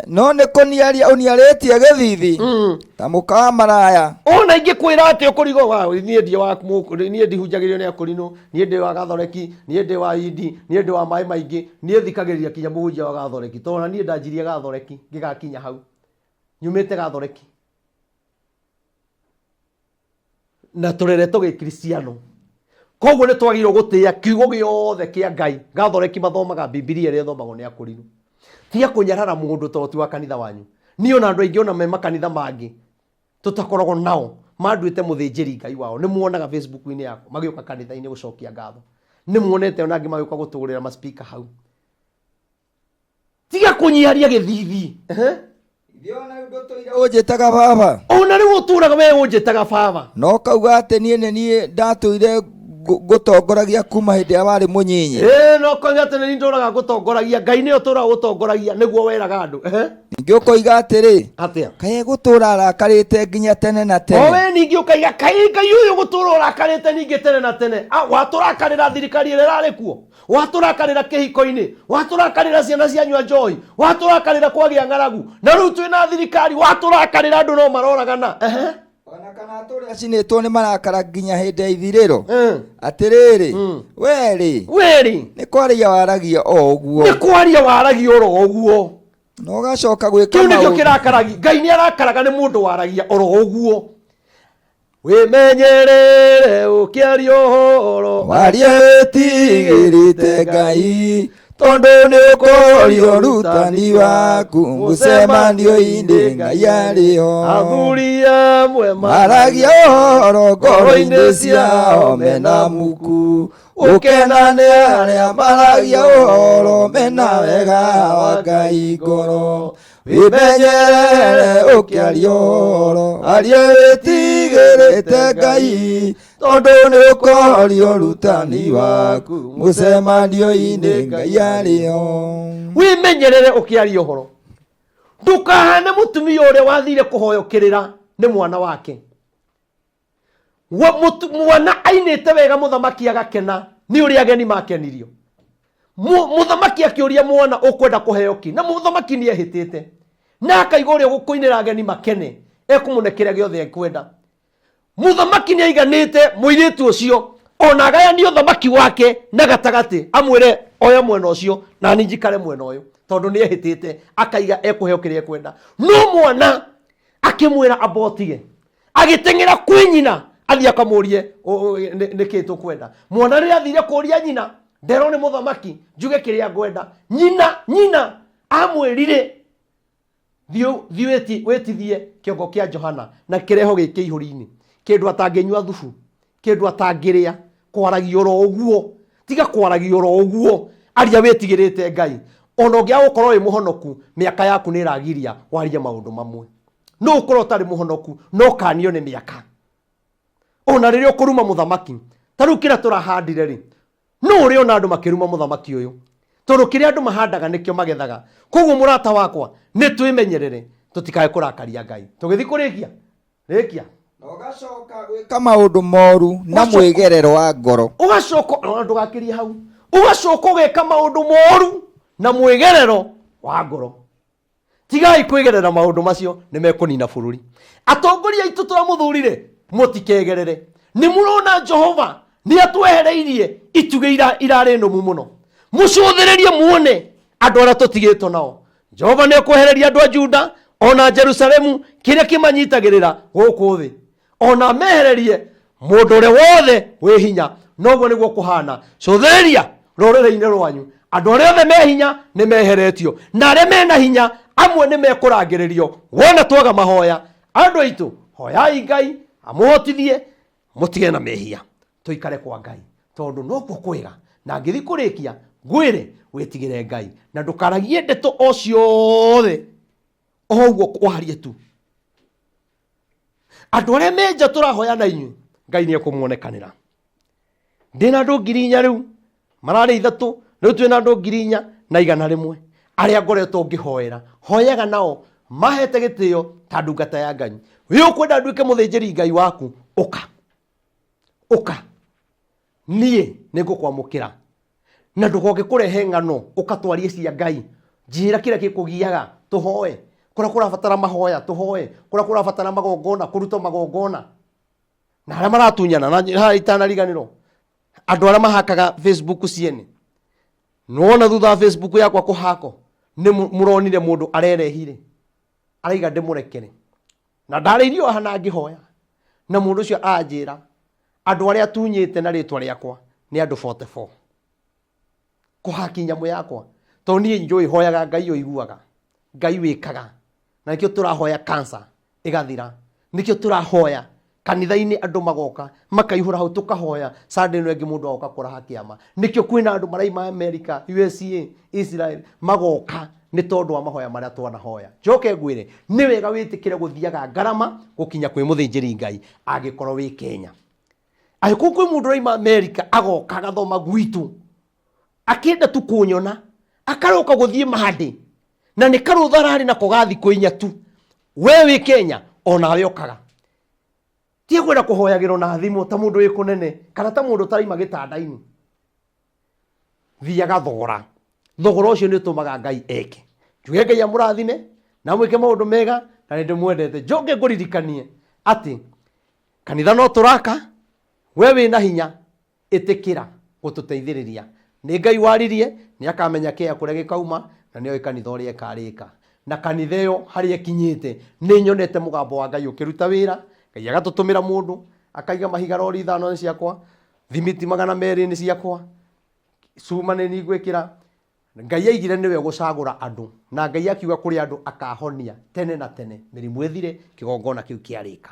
No nĩ kũniaria ũniarĩtie gĩthithi, ta mũka wa maraya. Ona ingĩkwĩra atĩ ũkũrigo wa niĩ ndĩ wa niĩ ndihunjagĩrio nĩ akũrinũ, niĩ ndĩ wa gathoreki, niĩ ndĩ wa idi, niĩ ndĩ wa maĩ maingĩ, niĩ thikagĩrĩria kinya mũhunjia wa gathoreki, tondũ na niĩ ndanjirie gathoreki ngĩgakinya hau, nyumĩte gathoreki na tũreretwo gĩkristiano. Koguo nĩ twagĩrĩirwo gũtĩĩa kiugo gĩothe kĩa Ngai. Gathoreki mathomaga Bibilia ĩrĩa ĩthomagwo nĩ akũrinũ, tiga kũnyarara mũndũ tondũ ti wa kanitha wanyu. Niĩ ona andũ aingĩ ona me makanitha mangĩ tũtakoragwo nao manduĩte mũthĩnjĩri Ngai wao, nĩ muonaga Facebook-inĩ yakwa magĩũka kanitha-inĩ gũcokia ngatho, nĩ muonete ona angĩ magĩũka gũtũgũrĩra maspika hau. Tiga kũnyiharia gĩthithi. Ithiona rĩu ndũtũire ũnjĩtaga baba, ona rĩu ũtũraga we ũnjĩtaga baba, no kauga atĩ niĩ ndatũire gũtongoragia kuma hĩndĩ ya warĩ mũnyinyi. No koiga atĩ nĩ ndũraga gũtongoragia, Ngai nĩ ũtũraga gũtongoragia nĩguo weraga andũ. Ningĩ ũkoiga atĩrĩ, atĩa kaĩ gũtũra arakarĩte nginya tene na tene. O we ningĩ ũkaiga kaĩ Ngai ũyũ gũtũra ũrakarĩte ningĩ tene na tene. Watũrakarĩra thirikari ĩrĩa ĩrarĩ kuo, watũrakarĩra kĩhiko-inĩ, watũrakarĩra ciana cianyua njohi, watũrakarĩra kwagĩa ng'aragu, na rĩu twĩna thirikari watũrakarĩra andũ no maroragana. Ona kana tũrĩa cinĩtwo nĩ marakara nginya hĩndĩ ya ithirĩro. Atĩrĩrĩ, werĩ nĩ kwaria waragia o ũguo, nĩ kwaria waragia oro ũguo, no ũgacoka gwĩka maũndũ. Kĩu nĩkĩo kĩrakaragia Ngai, nĩ arakaraga nĩ mũndũ waragia oro ũguo. Wĩmenyerere ũkĩaria ũhoro, warie wĩtigĩrĩte Ngai, tondũ nĩ ũkorio rutani waku mũcemanio-inĩ Ngai arĩho. Athuri amwe maragia ũhoro ngoro-inĩ ciao mena muku, ũkenane arĩa maragia ũhoro mena wega wa Ngai ngoro. Wĩmenyerere ũkĩaria ũhoro, warie wĩtigĩrĩte Ngai, tondũ nĩ ũkorio rutani waku mũcemanio-inĩ Ngai arĩho. Wĩmenyerere ũkĩaria ũhoro, ndũkahane mũtumia ũrĩa wathire kũhoyokĩrĩra nĩ mwana wake. Mwana ainĩte wega mũthamaki agakena nĩ ũrĩa ageni makenirio. Mũthamaki akĩũria mwana ũkwenda kũheo ki, na mũthamaki nĩ ehĩtĩte na akaigua ũrĩa gũkũinĩra ageni makene, ekũmũnekera gĩothe ekwenda. Mũthamaki nĩ aiganĩte mũirĩtu ũcio ona agayanie ũthamaki wake na gatagatĩ, amwĩre oya mwena ũcio na niĩ njikare mwena ũyũ, tondũ nĩ ehĩtĩte akaiga ekũheo kĩrĩa ekwenda. No mwana akĩmwĩra abotige, agĩteng'era kwĩ nyina athiĩ akamũrie nĩkĩ tũkwenda. Mwana rĩrĩa athire kũria nyina ndero nĩ mũthamaki njuge kĩrĩa ngwenda. Nyina amwĩrire thiĩ wĩtithie kĩongo kĩa Johana na kĩreho gĩkĩ ihũri-inĩ, kĩndũ atangĩnyua thubu, kĩndũ atangĩrĩa, kwaragia oro ũguo, tiga kwaragia oro ũguo, aria wĩtigĩrĩte Ngai. Ona ũngĩaga gũkorwo wĩ mũhonoku, mĩaka yaku nĩ ĩragiria warie maũndũ mamwe. No ũkorwo ũtarĩ mũhonoku, no kanio nĩ mĩaka. Ona rĩrĩa ũkũruma mũthamaki, ta rĩu kĩrĩa tũrahandire rĩ, no ũrĩ ona andũ makĩruma mũthamaki ũyũ, tondũ kĩrĩa andũ mahandaga nĩkĩo magethaga. Koguo mũrata wakwa, nĩ twĩmenyerere tũtikae kũrakaria Ngai. Tũgĩthiĩ kũrĩkia rĩkia na ũgacoka gwĩka maũndũ moru na mwĩgerero wa ngoro. Ũgacoka ndũgakirie hau, ũgacoka ũgeka maũndũ moru na mwĩgerero wa ngoro. Tigai kwĩgerera maũndũ macio, nĩ mekũnina bũrũri. Atongoria aitũ twamũthurire, mũtikegerere. Nĩ mũrona Jehova nĩ atwehereirie itugĩ irarĩ nũmu mũno. Mũcũthĩrĩrie muone andũ arĩa tũtigĩtwo nao. Jehova nĩ ekwehereria andũ a Juda ona Jerusalemu kĩrĩa kĩmanyitagĩrĩra gũkũ thĩ, ona mehererie mũndũ ũrĩa wothe wĩ hinya. Noguo nĩguo kũhana. Cũthĩrĩria rũrĩrĩ-inĩ rwanyu, andũ arĩa othe me hinya nĩ meheretio, na arĩa mena hinya amwe nĩ mekũrangĩrĩrio. Wona twaga mahoya, andũ aitũ hoyai Ngai amũhotithie, mũtige na mehia, tũikare kwa Ngai, tondũ nokuo kwega. Na ngĩthiĩ kũrĩkia ngwĩre wĩtigĩre Ngai na ndũkaragie ndeto o ciothe o ũguo kwarie tu. Andũ arĩa menja tũrahoya na inyuĩ, Ngai nĩ ekũmuonekanĩra. Ndĩna andũ 4,000 rĩu mararĩ 3, rĩu twĩna andũ 4,100 arĩa ngoretwo ngĩhoera. Hoyaga nao mahete gĩtĩo ta ndungata ya Ngai. Wĩ ũkwenda nduĩke mũthĩnjĩri Ngai waku, ũka niĩ nĩngũkwamũkĩra, na ndũgoke kũrehe ng'ano ũkatwarie cia Ngai. Njĩra kĩrĩa gĩkũgiaga, tũhoe kũrĩa kũrabatara mahoya, tũhoe kũrĩa kũrabatara magongona, kũrutwo magongona. Na arĩa maratunyana na itanariganĩrwo, andũ arĩa mahakaga Facebook ciene, nĩwona thutha wa Facebook yakwa kũhako nĩ mũronire mũndũ arerehire araiga ndĩmũrekere, na ndarĩirio haha na ngĩhoya, na mũndũ ũcio anjĩra andũ arĩa tunyĩte na rĩtwa rĩakwa nĩ andũ 44. Kũhaki nyamũ yakwa, tondũ niĩ njũĩ hoyaga Ngai ũiguaga, Ngai wĩkaga. Na nĩkĩo tũrahoya cancer ĩgathira, nĩkĩo tũrahoya kanitha-inĩ andũ magoka makaihũra hau tũkahoya. Sunday ĩno ĩngĩ mũndũ agoka kũraha kĩama, nĩkĩo kwĩna andũ maraima America, USA, Israel magoka, nĩ tondũ wa mahoya marĩa twanahoya. Njoke ngwĩre nĩ wega wĩtĩkĩre gũthiaga ngarama gũkinya kwĩ mũthĩnjĩri Ngai angĩkorwo wĩ Kenya. Angĩkorwo kwĩ mũndũ ũraima America agoka agathoma gwitũ akĩenda tu kũnyona, akaroka gũthiĩ mahandi na nĩ karũtha ararĩ nako gathi kwĩnya tu, we wĩ Kenya onawe okaga. Tiĩ kwenda kũhoyagĩrwo na thimũ ta mũndũ wĩ kũnene kana ta mũndũ ũtaraima gĩtanda-inĩ. Thiaga thogora ũcio nĩ ũtũmaga Ngai eke. Njuge Ngai amũrathime na mwĩke maũndũ mega, na nĩ ndĩmwendete. Njoke ngũririkanie atĩ kanitha no tũraka, we wĩna hinya ĩtĩkĩra gũtũteithĩrĩria. Nĩ Ngai waririe, nĩ akamenya kĩya kũrĩa gĩkauma, na nĩoĩ kanitha ũrĩa ĩkarĩka. Na kanitha ĩyo harĩa ĩkinyĩte nĩ nyonete mũgambo wa Ngai ũkĩruta wĩra. Ngai agatũtũmĩra mũndũ akaiga mahiga rori 5 nĩ ciakwa, thimiti 200 nĩ ciakwa, cuma nĩ nĩngwĩkĩra. Ngai aigire nĩwe gũcagũra andũ, na Ngai akiuga kũrĩ andũ akahonia tene na tene, mĩrimũ ĩthire, kĩgongona kĩu kĩarĩka.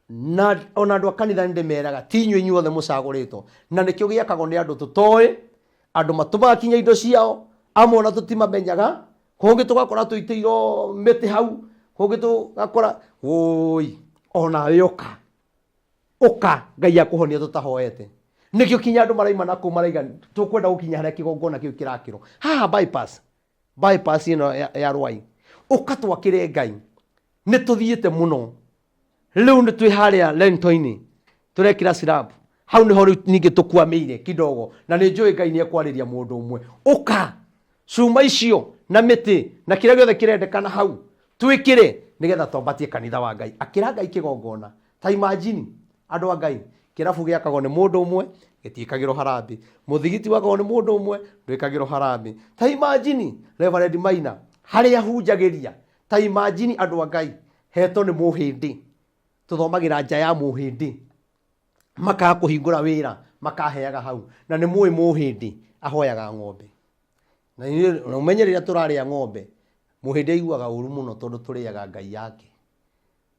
Na ona andũ a kanitha ndĩmeraga ti inyuĩ inyuothe mũcagũrĩtwo, na nĩkĩo gĩakagwo nĩ andũ tũtoĩ, andũ matũmaga kinya indo ciao, amwe ona tũtimamenyaga, kũngĩ tũgakora tũitĩirwo mĩtĩ hau, kũngĩ tũgakora onawe ũka Ngai akũhonia tũtahoete. Nĩkĩo kinya andũ maraima nakũu maraiga tũkwenda gũkinya harĩa kĩgongona kĩu kĩrakĩrwo haha bypass ĩno ya Rwai, ũka twakĩre Ngai. Nĩ tũthiĩte mũno, rĩu nĩ twĩ harĩa lento-inĩ tũrekĩra slab hau, nĩho rĩu ningĩ tũkwamĩire kidogo, na nĩ njũĩ Ngai nĩ ekwarĩria mũndũ ũmwe. Ũka cuma icio na mĩtĩ na kĩrĩa gĩothe kĩrendekana hau twĩkĩre, nĩgetha twambatie kanitha wa Ngai. Akĩra Ngai kĩgongona, ta imagine andũ a Ngai, kĩrabu gĩakagwo nĩ mũndũ ũmwe gĩtiĩkagĩrwo harambĩ, mũthigiti wakagwo nĩ mũndũ ũmwe ndwĩkagĩrwo harambĩ. Ta imagine Reverend Maina harĩa hunjagĩria, ta imagine andũ a Ngai hetwo nĩ mũhĩndĩ, tũthomagĩra nja ya mũhĩndĩ, makaga kuhingura wira makaheaga hau na nĩ mũĩ mũhĩndĩ ahoyaga ng'ombe na umenye rĩrĩa tũrarĩa ng'ombe mũhĩndĩ aiguaga ũru mũno tondũ tũrĩaga ngai yake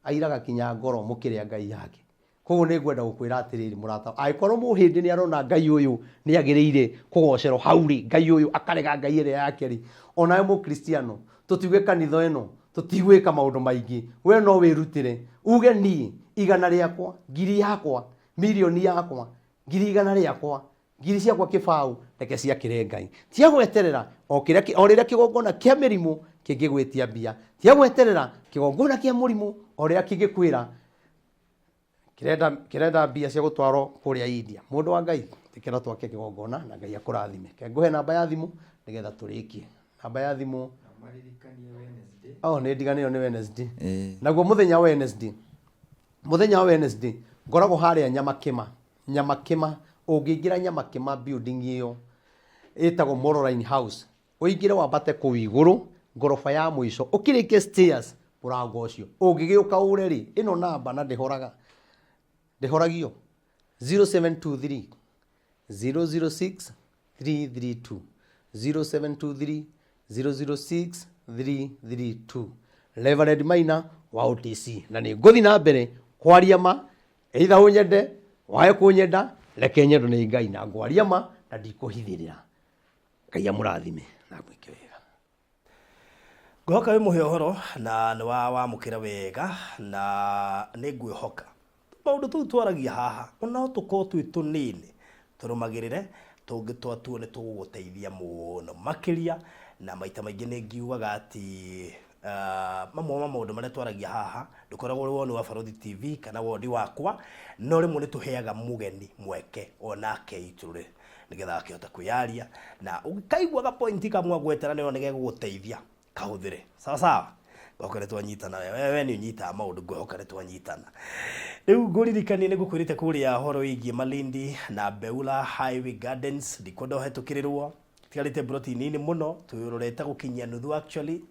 airaga kinya ngoro mũkĩrĩa ngai yake koguo nĩ ngwenda gũkwĩra atĩrĩrĩ mũrata angĩkorwo mũhĩndĩ nĩ arona ngai ũyũ nĩ agĩrĩire kũgocerwo hau rĩ ngai ũyũ akarega ngai ĩrĩa yake rĩ onawe mũkristiano tũtigwe kanitha ĩno tũtigwĩka maũndũ maingĩ we no wĩrutĩre uge niĩ igana rĩakwa ngiri yakwa milioni yakwa ngiri igana rĩakwa ngiri ciakwa kĩbaũ reke ciakĩre ngai tia gweterera o rĩrĩa kĩgongona kĩa mĩrimũ kĩngĩgwĩtia mbia tia gweterera kĩgongona kĩa mũrimũ o rĩrĩa kĩngĩkwĩra kirenda mbia cia gũtwarwo kũrĩa India mũndũ wa ngai tikĩra twake kĩgongona na ngai akũrathime ke ngũhe namba ya thimũ nĩgetha tũrĩkie namba ya thimũ nĩ ndiganĩrwo nĩ Wednesday naguo mũthenya wa Wednesday ngoragwo harĩa Nyamakĩma ũngĩingĩra Nyamakĩma building ĩyo ĩtagwo Moroline House ũingĩre wambate kũu igũrũ ngoroba ya mũico ũkĩrĩkia stairs mũrango ũcio ũngĩgĩũka ũre rĩ ĩno namba na ndĩhoragio 0723 006 332 0723 006 332 Reverend Maina wa OTC na nĩ ngũthi na mbere kwaria ma either ũnyende wae kũnyenda reke nyendo nĩ ngai na ngwaria ma na ndikũhithĩrĩra ngai amũrathime na gwĩke wega ngũhoka wĩ mũhe ũhoro na nĩ wamũkĩra wega na nĩ ngwĩhoka maũndũ tũu twaragia haha ona tũkorwo twĩ tũnini tũrũmagĩrĩre tũngĩtwatuo nĩ tũgũgũteithia mũno makĩria na maita maingĩ nĩ ngiugaga atĩ mamwe ma maũndũ marĩa twaragia haha ndũkoragwo ũrĩ woni wa Barothi TV kana woni wakwa no rĩmwe nĩ tũheaga mũgeni mweke onake itũre nĩgetha akĩhota kwĩyaria na ũkaigua ga point kamwe gwetera nĩ one gegũgũteithia kahũthĩre sawa gokore twanyitana wewe nĩ unyita maũndũ ngũhoka twanyitana rĩu ngũririkanie nĩ ngũkwĩrĩte kũrĩa horo wĩgiĩ Malindi na Beula Highway Gardens ndikwenda ũhetũkĩrĩrwo tigarĩte broti nini mũno twĩrorete gũkinyia nuthu actually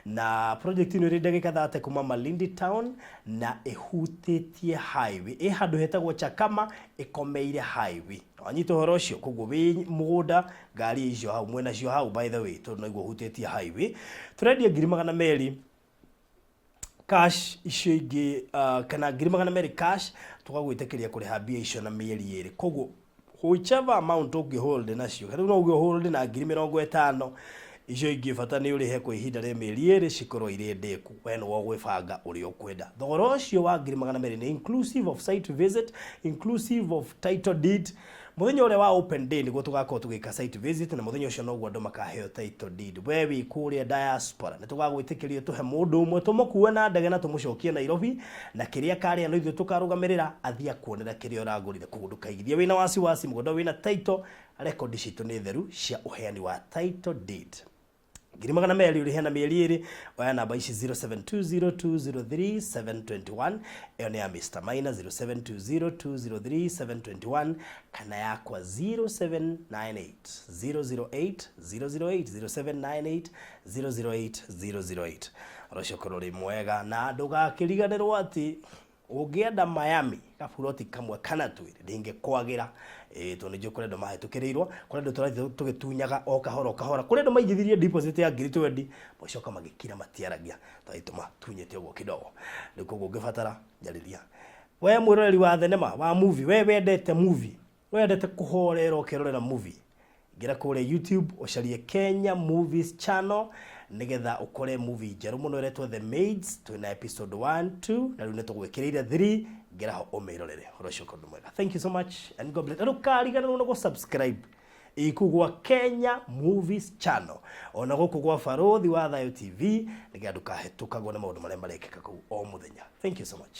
na project ĩno ĩrĩ ndagĩka 30 kuma Malindi town na ĩhutĩtie highway handũ hetagwo Chakama ĩkomeire highway wanyita ũhoro ũcio koguo wĩ mũgũnda ngari icio hau mwena cio hau by the way tondũ naiguo hutĩtie highway tũrendia 200,000 cash icio ingĩ kana 200,000 cash tũgagwĩtĩkĩria kũrĩha mbia icio na mĩeri 2 koguo whichever amount ũngĩhold nacio kana no ũngĩhold na 50,000 icio ingĩ bata nĩ ũrĩhe kwa ihinda rĩa mĩeri 2 cikorwo irĩ ndĩku we no gwĩbanga ũrĩa ũkwenda thogora ũcio wa 200,000 nĩ inclusive of site visit inclusive of title deed mũthenya ũrĩa wa open day nĩguo tũgakorwo tũgĩka site visit na mũthenya ũcio noguo andũ makaheo title deed we wĩ kũrĩa diaspora nĩ tũgagwĩtĩkĩria tũhe mũndũ ũmwe tũmũkue na ndege na tũmũcokie Nairobi na kĩrĩa karĩa no ithuĩ tũkarũgamĩrĩra athiĩ kuonera kĩrĩa ũragũrire koguo ndũkaigithie wĩna wasiwasi mũgũnda wĩna title record citũ nĩ theru cia ũheani wa title deed 200,000 ũrĩhe na mĩeri 2 oya namba ici 0720203721 ĩyo nĩ ya Mr. Maina 0720203721 kana yakwa 0798008008 0798008008 rocio korori mwega na ndũgakĩriganĩrwo atĩ ũngĩenda Miami kaburoti kamwe kana twĩrĩ ndingĩkwagĩra tondũ nĩjũ kũrĩa andũ mahĩtũkĩrĩirwo kũrĩa andũ tũrathiĩ tũgĩtunyaga o kahora kũrĩa andũ maigithirie deposit ya 20 mũcoka magĩkira matiaragia twaitũma tunyĩte ũguo kidogo rĩu koguo ũngĩbatara njarĩria we mwĩroreri wa thenema wa movie we wendete movie wendete kũhorera ũkĩrorera movie ingĩra kũrĩa YouTube ũcarie Kenya Movies Channel nigetha ukore movie njerũ mũno iretwo The Maids twina episode 1 2 na rĩu nĩ tũgwĩkĩrĩire 3 ngera ho ũmĩrorere ũrocio kondu mwega thank you so much and God bless ndũkariganĩrwo na subscribe ikugwa Kenya Movies Channel ona gũkũ gwa Barothi wa Thayo TV nigetha ndũkahetũkagwo na maũndũ marĩa marekĩka kũu o mũthenya thank you so much